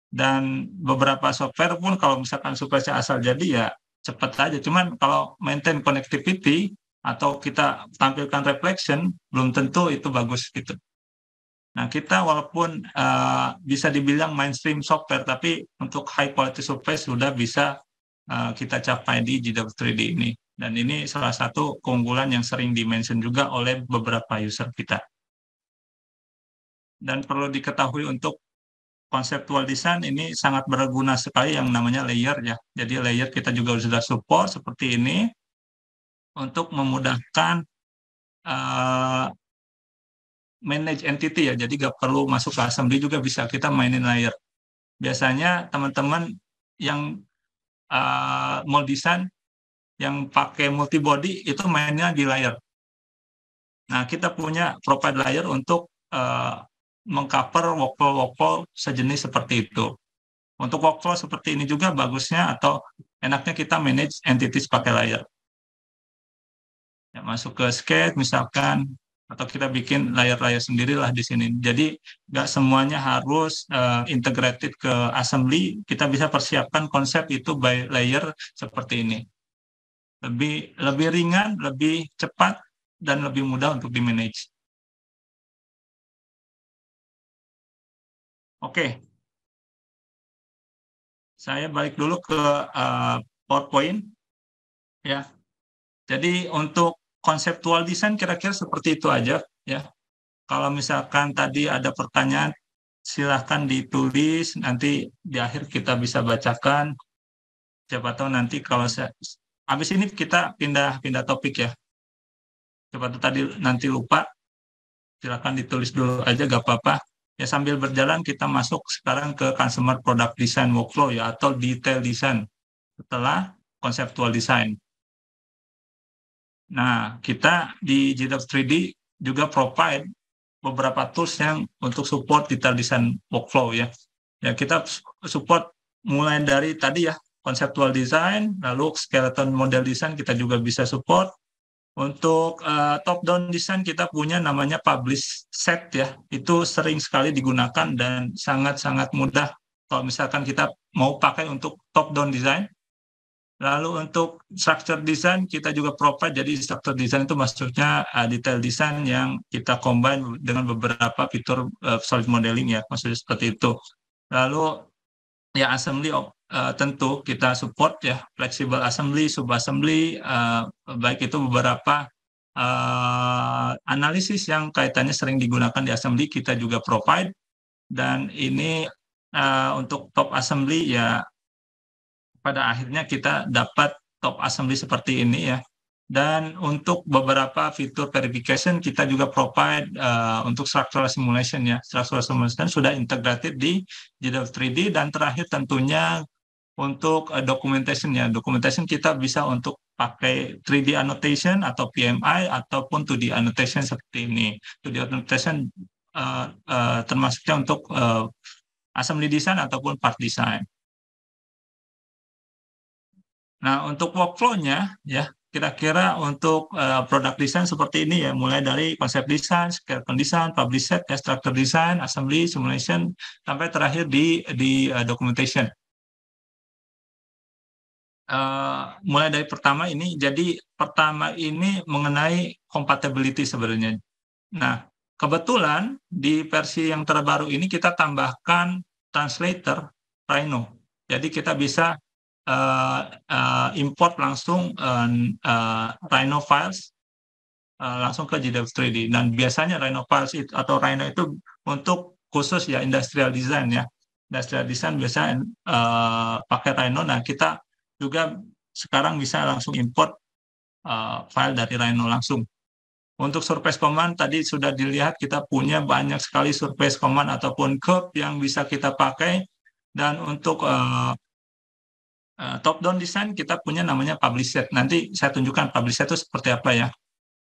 Dan beberapa software pun kalau misalkan surface asal jadi ya cepat aja. Cuman kalau maintain connectivity atau kita tampilkan reflection, belum tentu itu bagus gitu. Nah, kita walaupun bisa dibilang mainstream software, tapi untuk high quality surface sudah bisa kita capai di GW3D ini. Dan ini salah satu keunggulan yang sering di-mention juga oleh beberapa user kita. Dan perlu diketahui untuk conceptual design ini sangat berguna sekali yang namanya layer ya. Jadi layer kita juga sudah support seperti ini untuk memudahkan manage entity ya. Jadi nggak perlu masuk ke assembly juga bisa kita mainin layer. Biasanya teman-teman yang mau desain yang pakai multibody itu mainnya di layer. Nah, kita punya provide layer untuk mengcover workflow sejenis seperti itu. Untuk workflow seperti ini juga bagusnya atau enaknya kita manage entities pakai layer. Ya, masuk ke sketch misalkan, atau kita bikin layer-layer sendirilah di sini. Jadi nggak semuanya harus integrated ke assembly. Kita bisa persiapkan konsep itu by layer seperti ini. Lebih ringan, lebih cepat, dan lebih mudah untuk di-manage. Oke. Saya balik dulu ke PowerPoint. Ya. Jadi untuk konseptual desain kira-kira seperti itu aja. Ya. Kalau misalkan tadi ada pertanyaan, silahkan ditulis. Nanti di akhir kita bisa bacakan. Siapa tahu nanti kalau habis ini kita pindah topik ya. Siapa tahu tadi nanti lupa. Silahkan ditulis dulu aja, gak apa-apa. Ya, sambil berjalan kita masuk sekarang ke consumer product design workflow ya, atau detail design setelah conceptual design. Nah, kita di GW3D juga provide beberapa tools yang untuk support detail design workflow ya. Ya, kita support mulai dari tadi ya, conceptual design, lalu skeleton model design kita juga bisa support. Untuk top-down design kita punya namanya publish set ya, itu sering sekali digunakan dan sangat-sangat mudah kalau misalkan kita mau pakai untuk top-down design. Lalu untuk structure design kita juga provide, jadi structure design itu maksudnya detail design yang kita combine dengan beberapa fitur solid modeling ya, maksudnya seperti itu. Lalu ya assembly tentu kita support ya flexible assembly, subassembly, baik itu beberapa analisis yang kaitannya sering digunakan di assembly kita juga provide, dan ini untuk top assembly ya pada akhirnya kita dapat top assembly seperti ini ya. Dan untuk beberapa fitur verification kita juga provide untuk structural simulation ya. Structural simulation sudah integrated di GW 3D, dan terakhir tentunya untuk documentation ya. Documentation kita bisa untuk pakai 3D annotation atau PMI ataupun 2D annotation seperti ini. 2D annotation termasuknya untuk assembly design ataupun part design. Nah, untuk workflow-nya ya, kira-kira untuk product design seperti ini ya, mulai dari konsep design, skeleton design, publish set, structure design, assembly, simulation, sampai terakhir di documentation. Mulai dari pertama ini, jadi pertama ini mengenai compatibility sebenarnya. Nah, kebetulan di versi yang terbaru ini kita tambahkan translator Rhino. Jadi kita bisa import langsung Rhino files langsung ke GW 3D. Dan biasanya Rhino files atau Rhino itu untuk khusus ya industrial design ya. Industrial design biasanya pakai Rhino. Nah, kita juga sekarang bisa langsung import file dari Rhino langsung. Untuk surface command tadi sudah dilihat kita punya banyak sekali surface command ataupun curve yang bisa kita pakai. Dan untuk top down design kita punya namanya publish set. Nanti saya tunjukkan publish set itu seperti apa ya.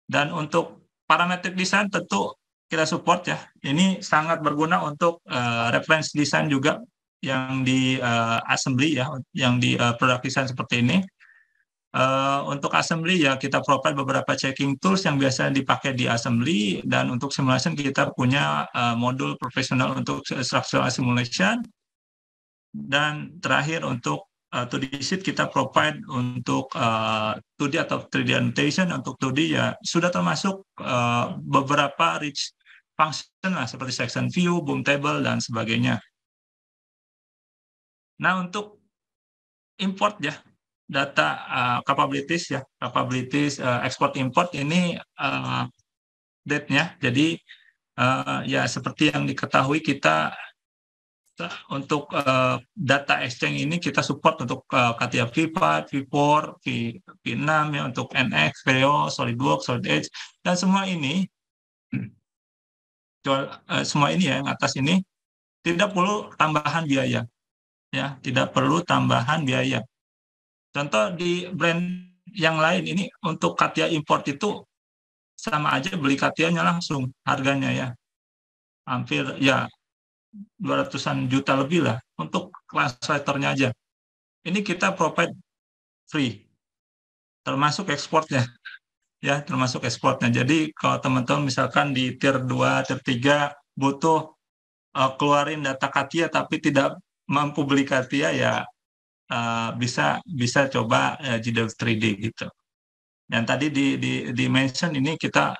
Dan untuk parametric design tentu kita support ya. Ini sangat berguna untuk reference design juga yang di assembly ya, yang di product design seperti ini. Untuk assembly ya kita provide beberapa checking tools yang biasa dipakai di assembly, dan untuk simulation kita punya modul profesional untuk structural simulation. Dan terakhir untuk 2D sheet kita provide untuk 2D atau 3D annotation. Untuk 2D ya sudah termasuk beberapa rich function lah, seperti section view, boom table, dan sebagainya. Nah, untuk import ya, data capabilities ya, capabilities export import ini date-nya. Jadi ya seperti yang diketahui kita untuk data exchange ini kita support untuk CATIA V5, V4, V6 ya, untuk NX, Creo, SolidWorks, Solid Edge, dan semua ini ya yang atas ini tidak perlu tambahan biaya ya, tidak perlu tambahan biaya. Contoh di brand yang lain ini untuk CATIA import itu sama aja beli CATIA-nya langsung harganya ya, hampir ya 200-an juta lebih lah untuk translatornya aja. Ini kita provide free, termasuk ekspornya ya, termasuk ekspornya. Jadi kalau teman-teman misalkan di tier 2, tier 3 butuh keluarin data CATIA tapi tidak mampu beli CATIA ya bisa coba GW 3D gitu. Dan tadi di mention ini kita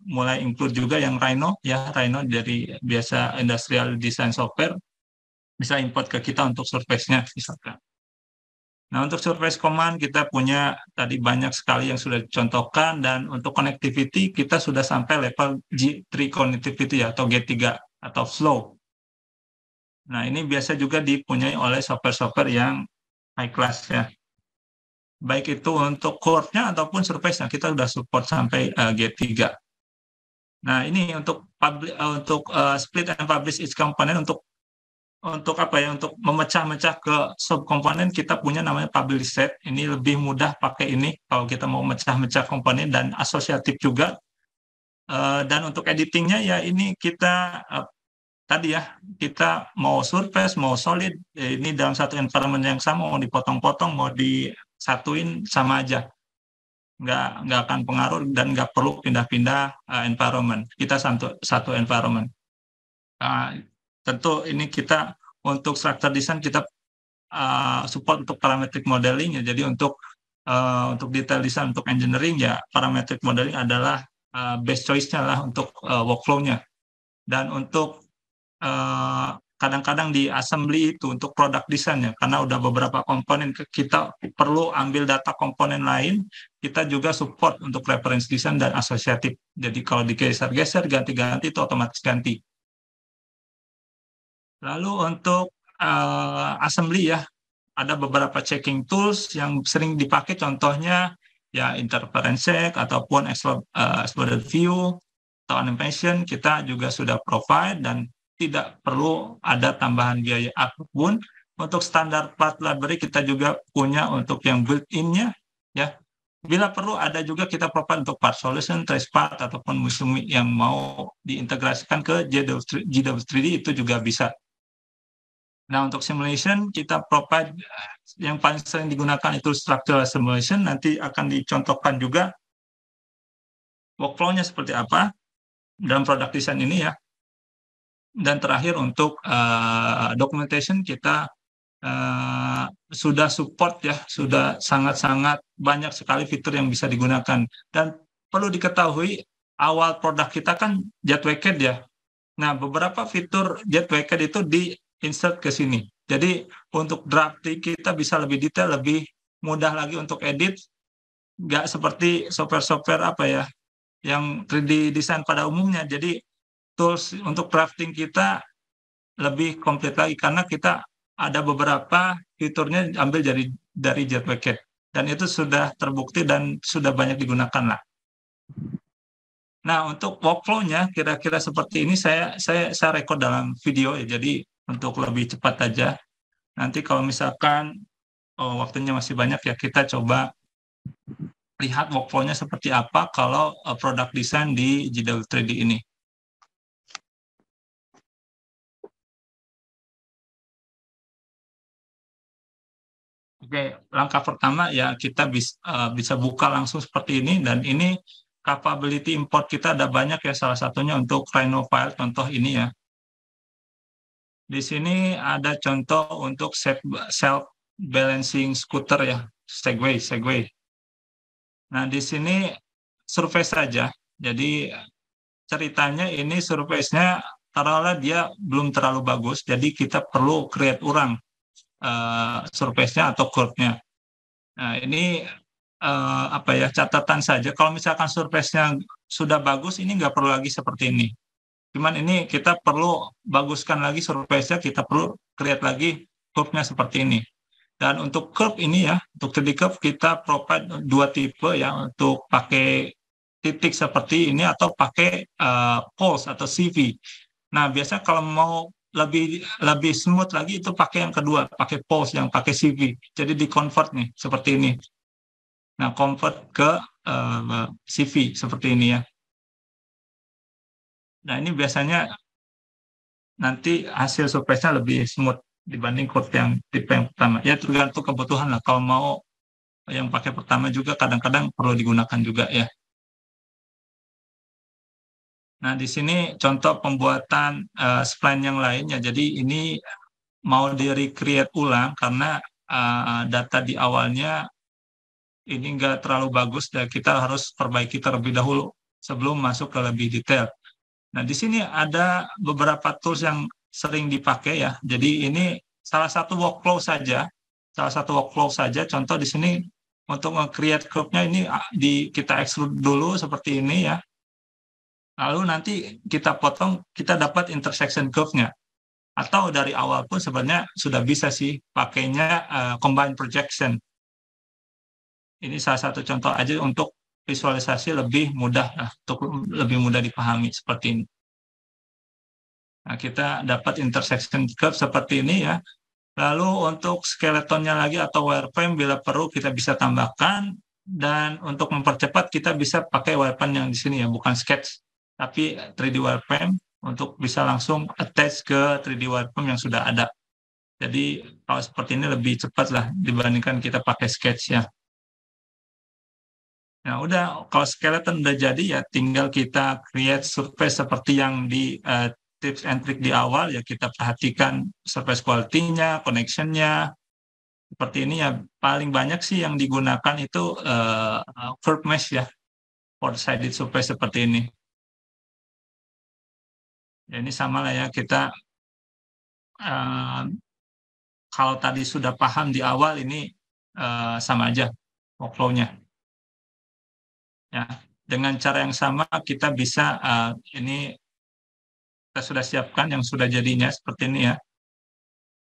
mulai include juga yang Rhino ya, Rhino dari biasa industrial design software bisa import ke kita untuk surface-nya misalkan. Nah, untuk surface command kita punya tadi banyak sekali yang sudah dicontohkan, dan untuk connectivity kita sudah sampai level G3 connectivity ya, atau G3 atau flow. Nah, ini biasa juga dipunyai oleh software-software yang high class ya. Baik itu untuk core-nya ataupun surface-nya kita sudah support sampai G3. Nah, ini untuk split and publish each component, untuk apa ya, untuk memecah-mecah ke subkomponen kita punya namanya publish set. Ini lebih mudah pakai ini kalau kita mau mecah-mecah komponen, dan asosiatif juga. Dan untuk editingnya ya ini kita tadi ya, kita mau surface, mau solid, ini dalam satu environment yang sama, mau dipotong-potong, mau disatuin sama aja. Nggak akan pengaruh, dan nggak perlu pindah-pindah environment. Kita satu environment. Tentu ini kita untuk structure design kita support untuk parametric modeling ya. Jadi untuk detail design, untuk engineering ya, parametric modeling adalah best choice-nya lah untuk workflow-nya. Dan untuk kadang-kadang di assembly itu untuk produk desainnya, karena udah beberapa komponen kita perlu ambil data komponen lain, kita juga support untuk reference design dan asosiatif. Jadi kalau digeser-geser, ganti-ganti itu otomatis ganti. Lalu untuk assembly ya, ada beberapa checking tools yang sering dipakai, contohnya ya interference check ataupun exploded view atau animation kita juga sudah provide dan tidak perlu ada tambahan biaya apapun. Untuk standar part library kita juga punya untuk yang built-in-nya ya. Bila perlu ada juga kita provide untuk part solution, trace part ataupun museum yang mau diintegrasikan ke GW3D itu juga bisa. Nah, untuk simulation kita provide yang paling sering digunakan itu structural simulation, nanti akan dicontohkan juga workflow-nya seperti apa dalam produk desain ini ya. Dan terakhir untuk documentation kita sudah support ya, sudah sangat-sangat banyak sekali fitur yang bisa digunakan. Dan perlu diketahui awal produk kita kan JetWacket ya. Nah, beberapa fitur JetWacket itu di-insert ke sini. Jadi untuk drafting kita bisa lebih detail, lebih mudah lagi untuk edit. Nggak seperti software-software apa ya, yang 3D design pada umumnya. Jadi tools untuk drafting kita lebih komplit lagi karena kita ada beberapa fiturnya ambil dari JetWacket dan itu sudah terbukti dan sudah banyak digunakan lah. Nah, untuk workflow-nya kira-kira seperti ini saya record dalam video ya, jadi untuk lebih cepat aja. Nanti kalau misalkan waktunya masih banyak ya, kita coba lihat workflow-nya seperti apa kalau produk desain di GW3D ini. Oke, langkah pertama ya kita bisa buka langsung seperti ini, dan ini capability import kita ada banyak ya, salah satunya untuk Rhino file, contoh ini ya. Di sini ada contoh untuk self balancing scooter ya, Segway. Nah, di sini surface saja. Jadi ceritanya ini surface-nya taruhlah dia belum terlalu bagus, jadi kita perlu create ulang surface-nya atau curve-nya. Nah, ini apa ya, catatan saja. Kalau misalkan surface-nya sudah bagus, ini nggak perlu lagi seperti ini. Cuman ini kita perlu baguskan lagi surface-nya, kita perlu create lagi curve-nya seperti ini. Dan untuk curve ini ya, untuk 3D curve kita provide dua tipe ya, untuk pakai titik seperti ini atau pakai pulse atau CV. Nah, biasanya kalau mau lebih smooth lagi itu pakai yang kedua, pakai pulse yang pakai CV. Jadi di convert nih seperti ini. Nah, convert ke CV seperti ini ya. Nah, ini biasanya nanti hasil surface-nya lebih smooth dibanding curve yang tipe yang pertama. Ya tergantung kebutuhan lah. Kalau mau yang pakai pertama juga kadang-kadang perlu digunakan juga ya. Nah, di sini contoh pembuatan spline yang lainnya. Jadi ini mau di-recreate ulang karena data di awalnya ini nggak terlalu bagus dan kita harus perbaiki terlebih dahulu sebelum masuk ke lebih detail. Nah, di sini ada beberapa tools yang sering dipakai ya. Jadi ini salah satu workflow saja. Contoh di sini untuk nge-create curve-nya ini kita extrude dulu seperti ini ya. Lalu nanti kita potong, kita dapat intersection curve-nya. Atau dari awal pun sebenarnya sudah bisa sih pakainya combine projection. Ini salah satu contoh aja untuk visualisasi lebih mudah, untuk lebih mudah dipahami seperti ini. Nah, kita dapat intersection curve seperti ini ya. Lalu untuk skeletonnya lagi atau wireframe bila perlu kita bisa tambahkan, dan untuk mempercepat kita bisa pakai wireframe yang di sini ya, bukan sketch tapi 3D wireframe untuk bisa langsung attach ke 3D wireframe yang sudah ada. Jadi kalau seperti ini lebih cepat lah dibandingkan kita pakai sketch ya. Nah, udah kalau skeleton udah jadi ya tinggal kita create surface seperti yang di tips and trick di awal ya, kita perhatikan surface quality-nya, connection-nya. Seperti ini ya, paling banyak sih yang digunakan itu curve mesh ya, four-sided surface seperti ini. Ya, ini sama lah ya, kita kalau tadi sudah paham di awal ini sama aja workflow-nya. Ya, dengan cara yang sama kita bisa ini kita sudah siapkan yang sudah jadinya seperti ini ya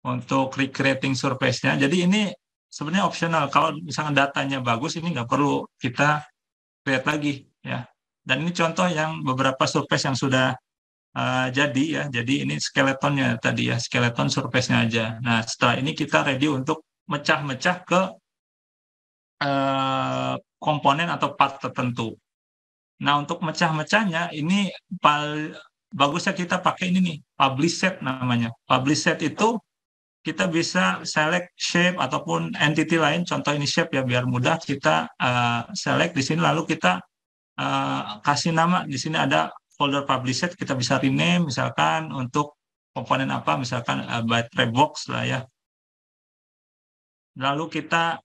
untuk recreating surface-nya. Jadi ini sebenarnya optional. Kalau misalnya datanya bagus ini nggak perlu kita create lagi ya. Dan ini contoh yang beberapa surface yang sudah jadi ya. Jadi ini skeletonnya tadi ya, skeleton surface-nya aja. Nah setelah ini kita ready untuk mecah-mecah ke komponen atau part tertentu. Nah, untuk mecah-mecahnya ini bagusnya kita pakai ini nih, publish set namanya. Publish set itu kita bisa select shape ataupun entity lain, contoh ini shape ya biar mudah kita select di sini lalu kita kasih nama. Di sini ada folder publish set, kita bisa rename misalkan untuk komponen apa, misalkan battery box lah ya. Lalu kita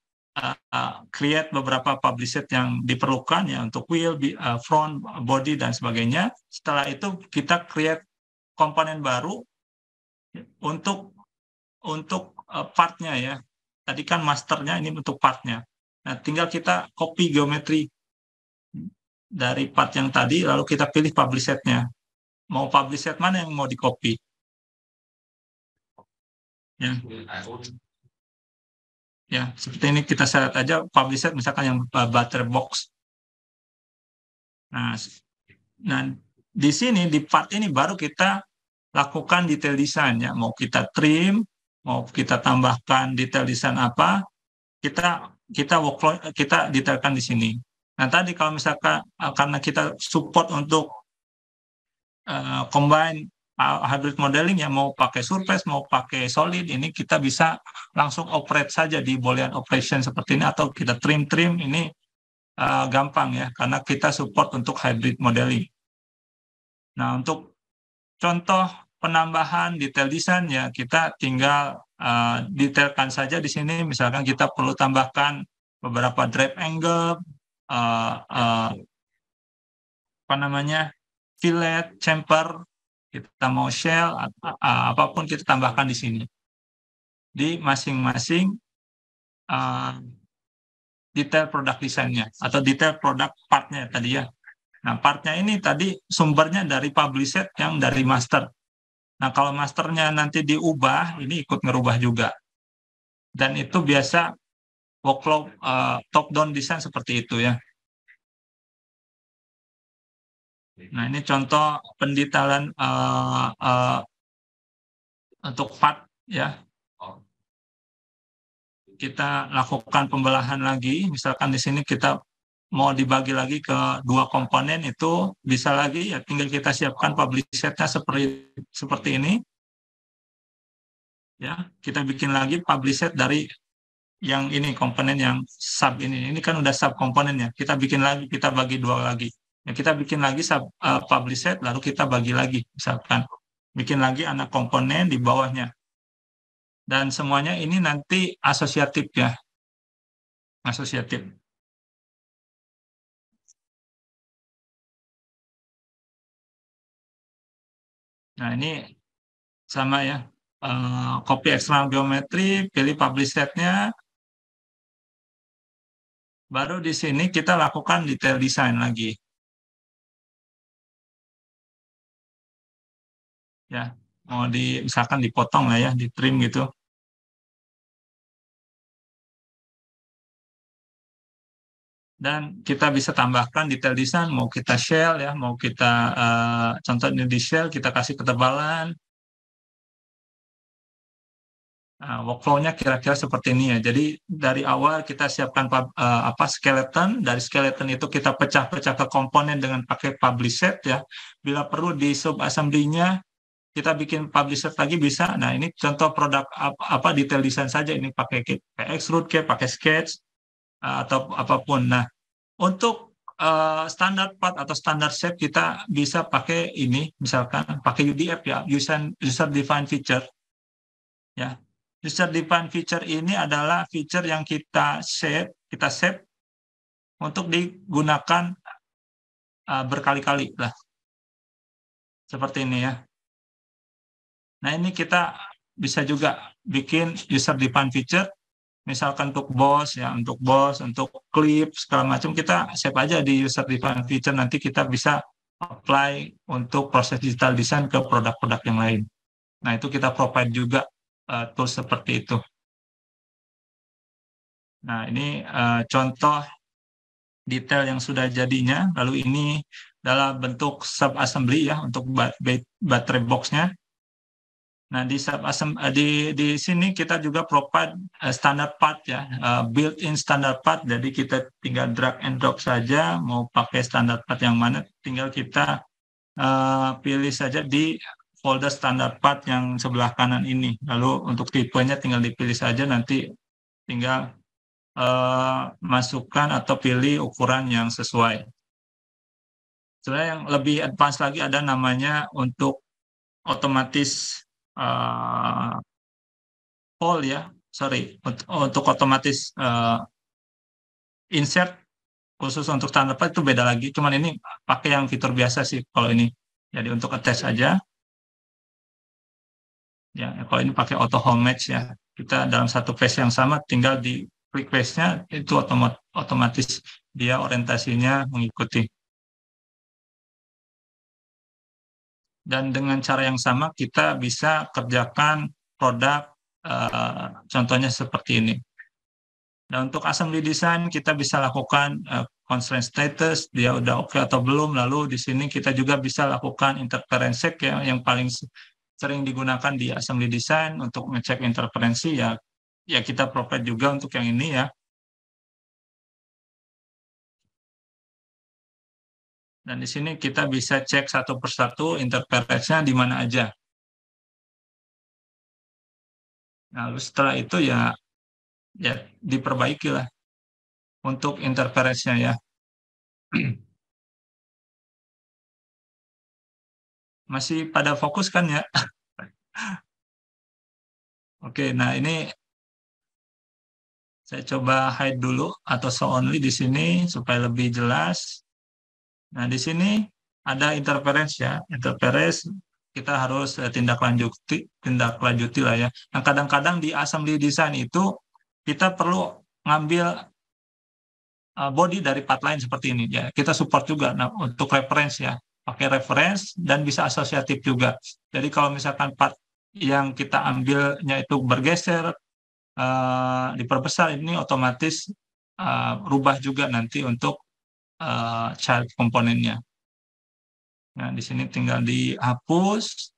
create beberapa publish set yang diperlukan ya untuk wheel, front, body dan sebagainya. Setelah itu kita create komponen baru untuk partnya ya. Tadi kan masternya, ini untuk partnya. Nah, tinggal kita copy geometri dari part yang tadi, lalu kita pilih publish setnya. Mau publish set mana yang mau di copy? Ya. Ya, seperti ini kita select aja publish set misalkan yang battery box. Nah, di sini di part ini baru kita lakukan detail design ya. Mau kita trim, mau kita tambahkan detail design apa, kita workflow kita detailkan di sini. Nah, tadi kalau misalkan karena kita support untuk combine hybrid modeling ya, mau pakai surface, mau pakai solid, ini kita bisa langsung operate saja di Boolean operation seperti ini, atau kita trim ini gampang ya, karena kita support untuk hybrid modeling. Nah, untuk contoh penambahan detail design ya, kita tinggal detailkan saja di sini. Misalkan kita perlu tambahkan beberapa drive angle, fillet, chamfer, kita mau shell, apapun kita tambahkan di sini. Di masing-masing detail produk desainnya atau detail produk partnya tadi ya. Nah, partnya ini tadi sumbernya dari publish set yang dari master. Nah, kalau masternya nanti diubah, ini ikut ngerubah juga. Dan itu biasa workflow top-down design seperti itu ya. Nah, ini contoh pendetailan untuk part ya. Kita lakukan pembelahan lagi, misalkan di sini kita mau dibagi lagi ke dua komponen, itu bisa lagi ya, tinggal kita siapkan publish setnya seperti ini. Ya, kita bikin lagi publish set dari yang ini, komponen yang sub ini kan udah sub komponennya. Kita bikin lagi, kita bagi dua lagi. Ya, kita bikin lagi sub publish set, lalu kita bagi lagi, misalkan bikin lagi anak komponen di bawahnya. Dan semuanya ini nanti asosiatif ya, asosiatif. Nah, ini sama ya, copy external geometry, pilih publish setnya, baru di sini kita lakukan detail design lagi. Ya, mau misalkan dipotong lah ya, di trim gitu. Dan kita bisa tambahkan detail design, mau kita shell ya, mau kita contoh ini di shell, kita kasih ketebalan. Nah, workflow-nya kira-kira seperti ini ya. Jadi dari awal kita siapkan skeleton, dari skeleton itu kita pecah-pecah ke komponen dengan pakai publish set ya. Bila perlu di sub-assembly-nya kita bikin publish set lagi bisa. Nah, ini contoh produk detail design saja, ini pakai extrude kayak pakai sketch atau apapun. Nah, untuk standar part atau standar shape kita bisa pakai ini, misalkan pakai UDF ya, user defined feature ya. User defined feature ini adalah feature yang kita save untuk digunakan berkali-kali lah, seperti ini ya. Nah, ini kita bisa juga bikin user defined feature, misalkan untuk BOS ya, untuk clip segala macam kita save aja di user defined feature, nanti kita bisa apply untuk proses digital design ke produk-produk yang lain. Nah, itu kita provide juga tools seperti itu. Nah, ini contoh detail yang sudah jadinya, lalu ini dalam bentuk sub-assembly ya untuk baterai box-nya. Nah, di sini kita juga provide standar part ya, built-in standar part, jadi kita tinggal drag and drop saja, mau pakai standar part yang mana, tinggal kita pilih saja di folder standar part yang sebelah kanan ini. Lalu untuk tipenya tinggal dipilih saja, nanti tinggal masukkan atau pilih ukuran yang sesuai. Sebenarnya yang lebih advance lagi ada namanya untuk otomatis poll ya, untuk otomatis insert khusus untuk standar part itu beda lagi. Cuman ini pakai yang fitur biasa sih kalau ini. Jadi untuk attach aja. Ya, kalau ini pakai auto home match ya. Kita dalam satu page yang sama tinggal di klik page-nya itu otomatis dia orientasinya mengikuti. Dan dengan cara yang sama kita bisa kerjakan produk contohnya seperti ini. Dan untuk assembly design kita bisa lakukan constraint status, dia udah oke atau belum. Lalu di sini kita juga bisa lakukan interference check ya, yang paling sering digunakan di assembly design untuk ngecek interferensi ya. Ya kita provide juga untuk yang ini ya. Dan di sini kita bisa cek satu persatu interference-nya di mana aja. Nah, lalu setelah itu ya diperbaiki lah untuk interference-nya ya. Masih pada fokus kan ya? Oke, nah ini saya coba hide dulu atau show only di sini supaya lebih jelas. Nah, di sini ada interference ya. Interference kita harus tindak lanjuti lah ya. Nah, kadang-kadang di assembly design itu kita perlu ngambil body dari part lain seperti ini ya. Kita support juga untuk reference ya. Pakai reference dan bisa asosiatif juga. Jadi kalau misalkan part yang kita ambilnya itu bergeser, diperbesar, ini otomatis rubah juga nanti untuk child komponennya. Nah, di sini tinggal dihapus.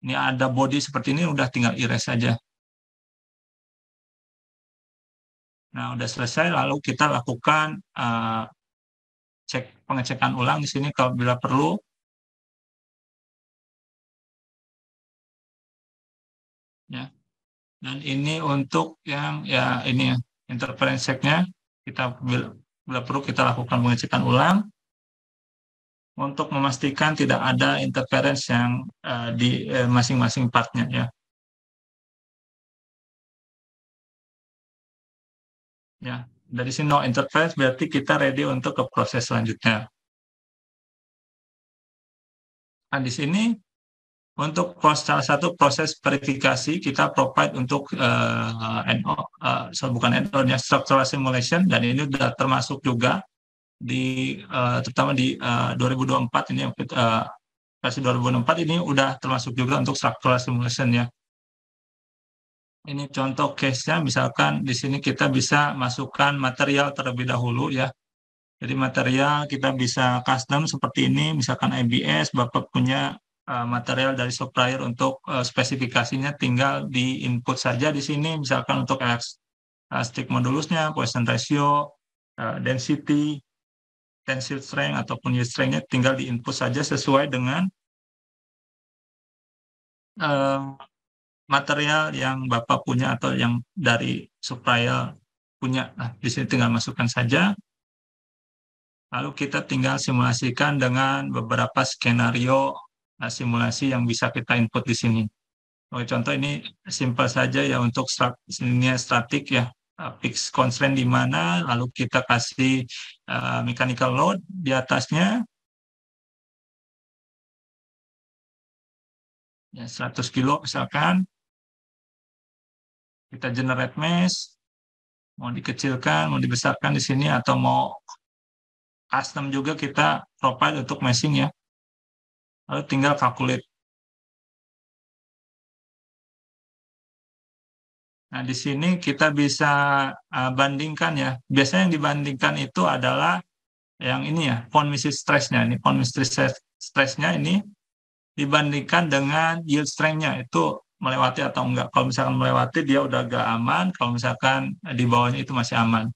Ini ada body seperti ini, udah tinggal erase saja. Nah, udah selesai, lalu kita lakukan pengecekan ulang di sini kalau bila perlu. Ya. Dan ini untuk yang ya ini ya, interference check-nya, kita bila perlu kita lakukan pengecekan ulang untuk memastikan tidak ada interference yang di masing-masing partnya ya. Ya, dari sini no interference berarti kita ready untuk ke proses selanjutnya. Nah, di sini untuk salah satu proses verifikasi kita provide untuk bukan NO ya, structural simulation, dan ini sudah termasuk juga di terutama di 2024 ini versi 2024 ini udah termasuk juga untuk structural simulation ya. Ini contoh case-nya, misalkan di sini kita bisa masukkan material terlebih dahulu ya. Jadi material kita bisa custom seperti ini, misalkan ABS, Bapak punya material dari supplier untuk spesifikasinya tinggal di input saja di sini, misalkan untuk elastic modulusnya, Poisson ratio, density, tensile strength ataupun yield strength-nya tinggal di input saja sesuai dengan material yang Bapak punya atau yang dari supplier punya. Nah, di sini tinggal masukkan saja. Lalu kita tinggal simulasikan dengan beberapa skenario simulasi yang bisa kita input di sini. Contoh ini simpel saja ya, untuk linear static ya, fixed constraint di mana, lalu kita kasih mechanical load di atasnya ya 100 kilo misalkan. Kita generate mesh, mau dikecilkan, mau dibesarkan di sini, atau mau custom juga kita provide untuk meshing ya. Lalu tinggal calculate. Nah, di sini kita bisa bandingkan ya. Biasanya yang dibandingkan itu adalah yang ini ya, von Mises stress-nya. Ini von Mises stress-nya ini dibandingkan dengan yield strength-nya, itu melewati atau enggak. Kalau misalkan melewati, dia udah agak aman. Kalau misalkan di bawahnya itu masih aman.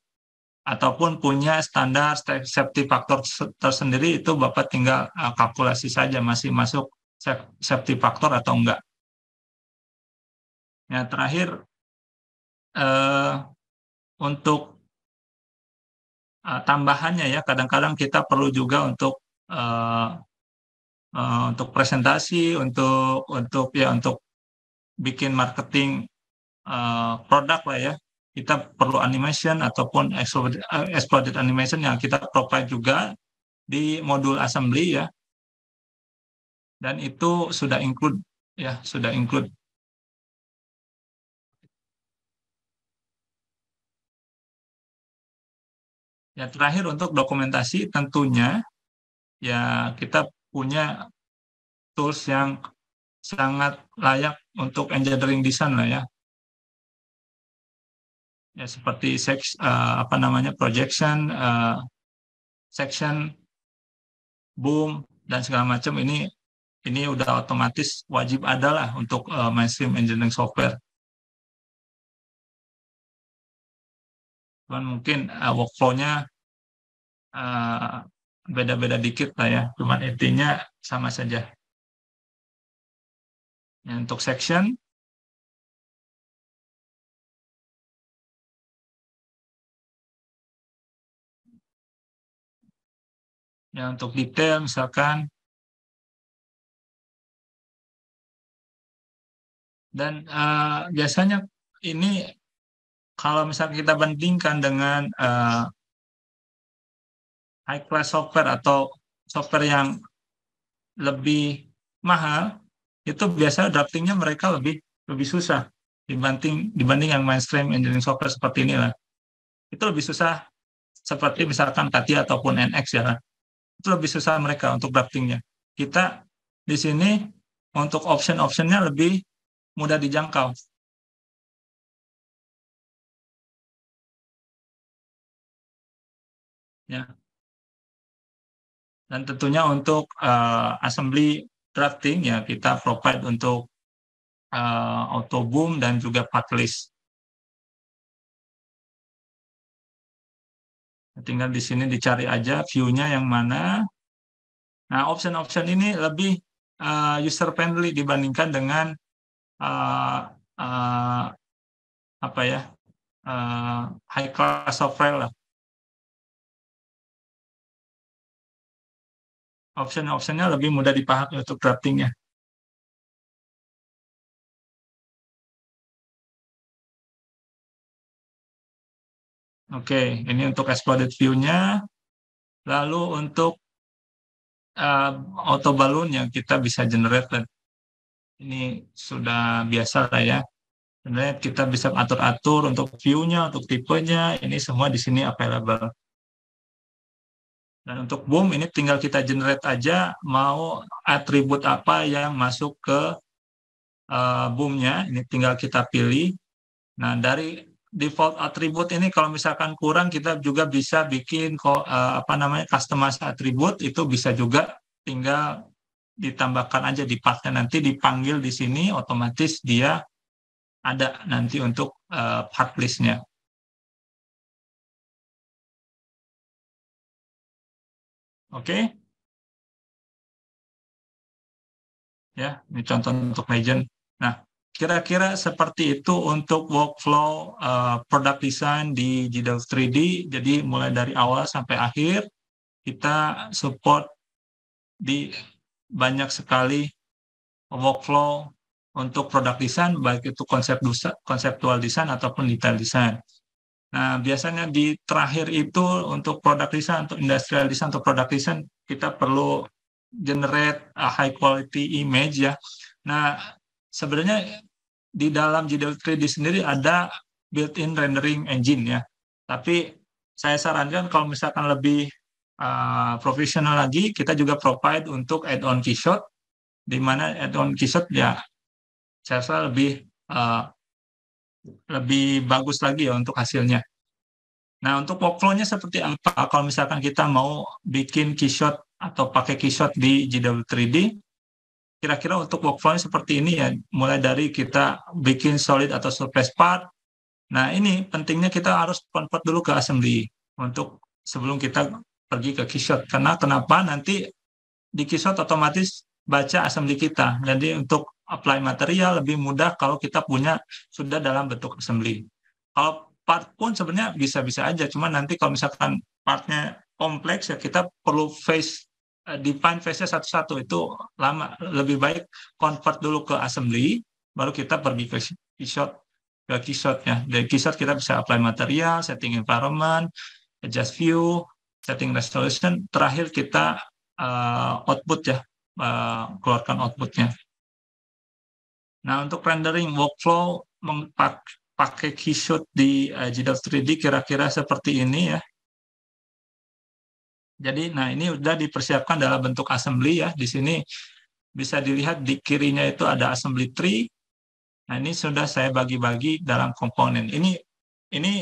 Ataupun punya standar safety factor tersendiri, itu Bapak tinggal kalkulasi saja masih masuk safety factor atau enggak. Yang terakhir, untuk tambahannya ya, kadang-kadang kita perlu juga untuk presentasi, untuk bikin marketing produk lah ya. Kita perlu animation ataupun exploded animation yang kita provide juga di modul assembly ya. Dan itu sudah include ya, sudah include. Ya, terakhir untuk dokumentasi tentunya ya kita punya tools yang sangat layak untuk engineering design lah ya. Ya seperti projection, section, boom dan segala macam, ini udah otomatis wajib ada lah untuk mainstream engineering software. Cuman mungkin workflow-nya beda-beda dikit lah ya, cuman intinya sama saja. Ya, untuk section, ya untuk detail misalkan, dan biasanya ini kalau misalnya kita bandingkan dengan high class software atau software yang lebih mahal, itu biasanya draftingnya mereka lebih susah dibanding yang mainstream engineering software seperti inilah. Itu lebih susah, seperti misalkan CATIA ataupun NX ya. Itu lebih susah mereka untuk draftingnya. Kita di sini untuk option-optionnya lebih mudah dijangkau. Ya. Dan tentunya untuk assembly drafting ya kita provide untuk AutoBoom dan juga Pathliss. Tinggal di sini dicari aja view-nya yang mana. Nah, option-option ini lebih user friendly dibandingkan dengan high class software lah. Option-optionnya lebih mudah dipahami untuk draftingnya. Oke, ini untuk exploded view-nya. Lalu untuk auto balloon yang kita bisa generate, ini sudah biasa lah ya. Sebenarnya kita bisa atur-atur untuk view-nya, untuk tipenya, ini semua di sini available. Dan untuk boom, ini tinggal kita generate aja mau atribut apa yang masuk ke boom-nya, ini tinggal kita pilih. Nah, dari default atribut ini kalau misalkan kurang, kita juga bisa bikin customize atribut, itu bisa juga tinggal ditambahkan aja di part-nya, nanti dipanggil di sini, otomatis dia ada nanti untuk part list-nya. Oke. Ya, ini contoh untuk legend. Nah, kira-kira seperti itu untuk workflow product design di GDAW 3D. Jadi mulai dari awal sampai akhir kita support di banyak sekali workflow untuk product design, baik itu konseptual design ataupun detail design. Nah, biasanya di terakhir itu untuk product design, untuk industrial design, untuk product design, kita perlu generate high quality image ya. Nah, sebenarnya di dalam GDL 3D sendiri ada built-in rendering engine ya. Tapi saya sarankan kalau misalkan lebih profesional lagi, kita juga provide untuk add-on keyshot, di mana add-on keyshot ya saya rasa lebih bagus lagi ya untuk hasilnya. Nah, untuk workflow-nya seperti apa? Kalau misalkan kita mau bikin keyshot atau pakai keyshot di GW3D, kira-kira untuk workflow-nya seperti ini ya, mulai dari kita bikin solid atau surface part. Nah, ini pentingnya kita harus convert dulu ke assembly untuk sebelum kita pergi ke keyshot. Karena kenapa? Nanti di keyshot otomatis baca assembly kita. Jadi untuk apply material lebih mudah kalau kita punya sudah dalam bentuk assembly. Kalau part pun sebenarnya bisa-bisa aja, cuma nanti kalau misalkan partnya kompleks ya kita perlu define face-nya satu-satu, itu lama. Lebih baik convert dulu ke assembly, baru kita pergi ke keyshot ya. Dari keyshot kita bisa apply material, setting environment, adjust view, setting resolution, terakhir kita output ya, keluarkan outputnya. Nah, untuk rendering workflow pakai keyshot di GDAL 3D kira-kira seperti ini ya. Jadi, nah ini sudah dipersiapkan dalam bentuk assembly ya. Di sini bisa dilihat di kirinya itu ada assembly tree. Nah, ini sudah saya bagi-bagi dalam komponen. Ini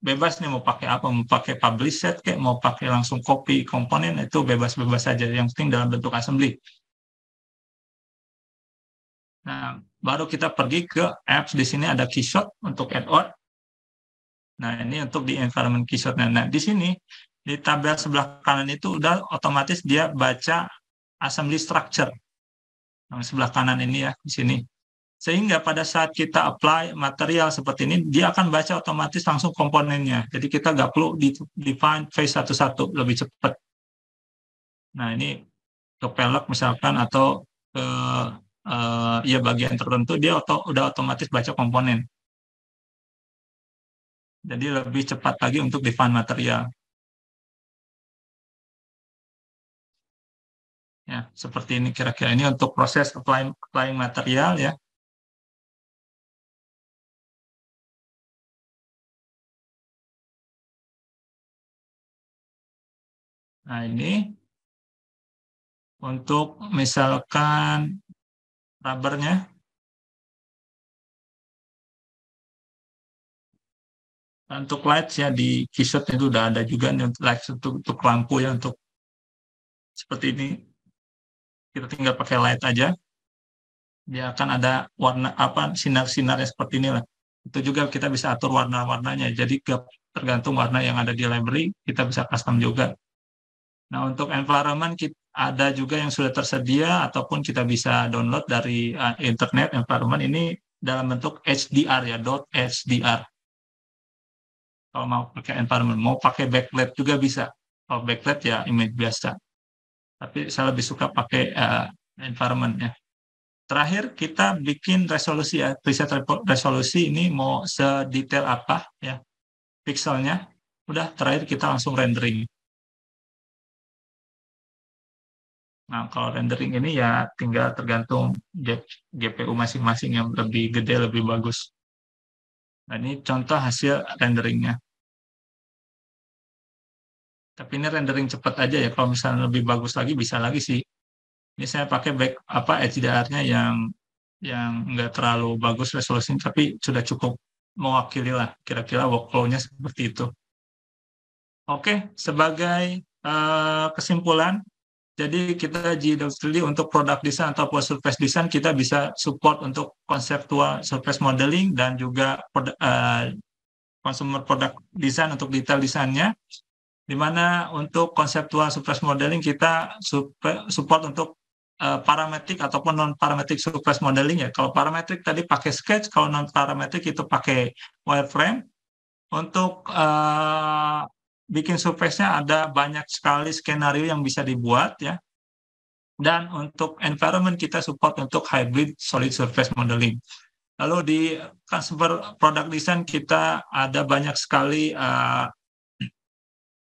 bebas nih mau pakai apa, mau pakai publish set kayak mau pakai langsung copy komponen, itu bebas-bebas saja. Yang penting dalam bentuk assembly. Nah, baru kita pergi ke apps. Di sini ada keyshot untuk add-on. Nah, ini untuk di environment keyshotnya. Nah, di sini di tabel sebelah kanan itu udah otomatis dia baca assembly structure. Yang sebelah kanan ini ya, di sini. Sehingga pada saat kita apply material seperti ini, dia akan baca otomatis langsung komponennya. Jadi kita nggak perlu define face satu-satu, lebih cepat. Nah, ini ke pelek misalkan atau ke ya bagian tertentu, dia udah otomatis baca komponen. Jadi lebih cepat lagi untuk define material. Ya, seperti ini kira-kira. Ini untuk proses applying material ya. Nah, ini untuk misalkan rubbernya. Untuk lights ya di keyshot itu udah ada juga nih untuk lights untuk lampu ya, untuk seperti ini. Kita tinggal pakai light aja. Dia akan ada warna apa sinar-sinarnya seperti inilah. Itu juga kita bisa atur warna-warnanya. Jadi tergantung warna yang ada di library, kita bisa custom juga. Nah, untuk environment ada juga yang sudah tersedia ataupun kita bisa download dari internet. Environment ini dalam bentuk HDR ya, .HDR. Kalau mau pakai environment, mau pakai backlight juga bisa. Kalau backlight ya image biasa. Tapi saya lebih suka pakai environment ya. Terakhir kita bikin resolusi ya, preset resolusi ini mau sedetail apa ya pixelnya. Udah terakhir kita langsung rendering. Nah, kalau rendering ini ya tinggal tergantung GPU masing-masing yang lebih gede, lebih bagus. Nah, ini contoh hasil renderingnya. Tapi ini rendering cepat aja ya. Kalau misalnya lebih bagus lagi, bisa lagi sih. Ini saya pakai HDR-nya yang nggak terlalu bagus resolusinya, tapi sudah cukup mewakili lah. Kira-kira workflow-nya seperti itu. Oke, sebagai kesimpulan, jadi kita GDAL 3D untuk product design atau surface design kita bisa support untuk conceptual surface modeling dan juga consumer product design untuk detail desainnya. Di mana untuk conceptual surface modeling kita support untuk parametric ataupun non-parametric surface modeling ya. Kalau parametric tadi pakai sketch, kalau non-parametric itu pakai wireframe. Untuk bikin surface-nya ada banyak sekali skenario yang bisa dibuat ya. Dan untuk environment kita support untuk hybrid solid surface modeling. Lalu di consumer product design kita ada banyak sekali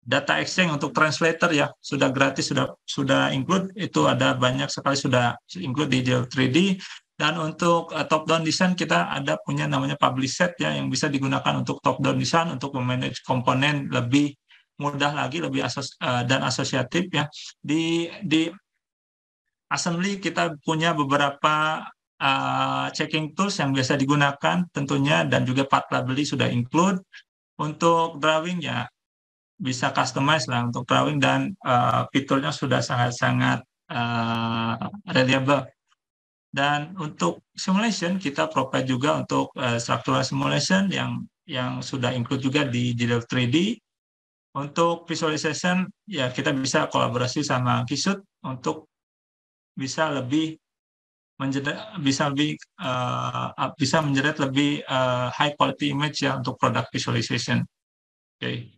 data exchange untuk translator ya, sudah gratis, sudah include, itu ada banyak sekali sudah include di GDAL 3D. Dan untuk top down design kita ada punya namanya publish set ya yang bisa digunakan untuk top down design untuk memanage komponen lebih mudah lagi, lebih dan asosiatif ya. Di assembly kita punya beberapa checking tools yang biasa digunakan tentunya, dan juga part library sudah include. Untuk drawing ya bisa customize lah untuk drawing, dan fiturnya sudah sangat-sangat reliable. Dan untuk simulation kita provide juga untuk structural simulation yang sudah include juga di Delve 3D. Untuk visualization ya kita bisa kolaborasi sama Kisut untuk bisa lebih menjerat lebih high quality image ya untuk product visualization. Oke.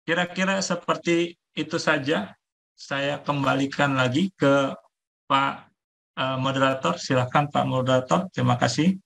Kira-kira seperti itu saja. Saya kembalikan lagi ke Pak moderator. Silakan Pak moderator. Terima kasih.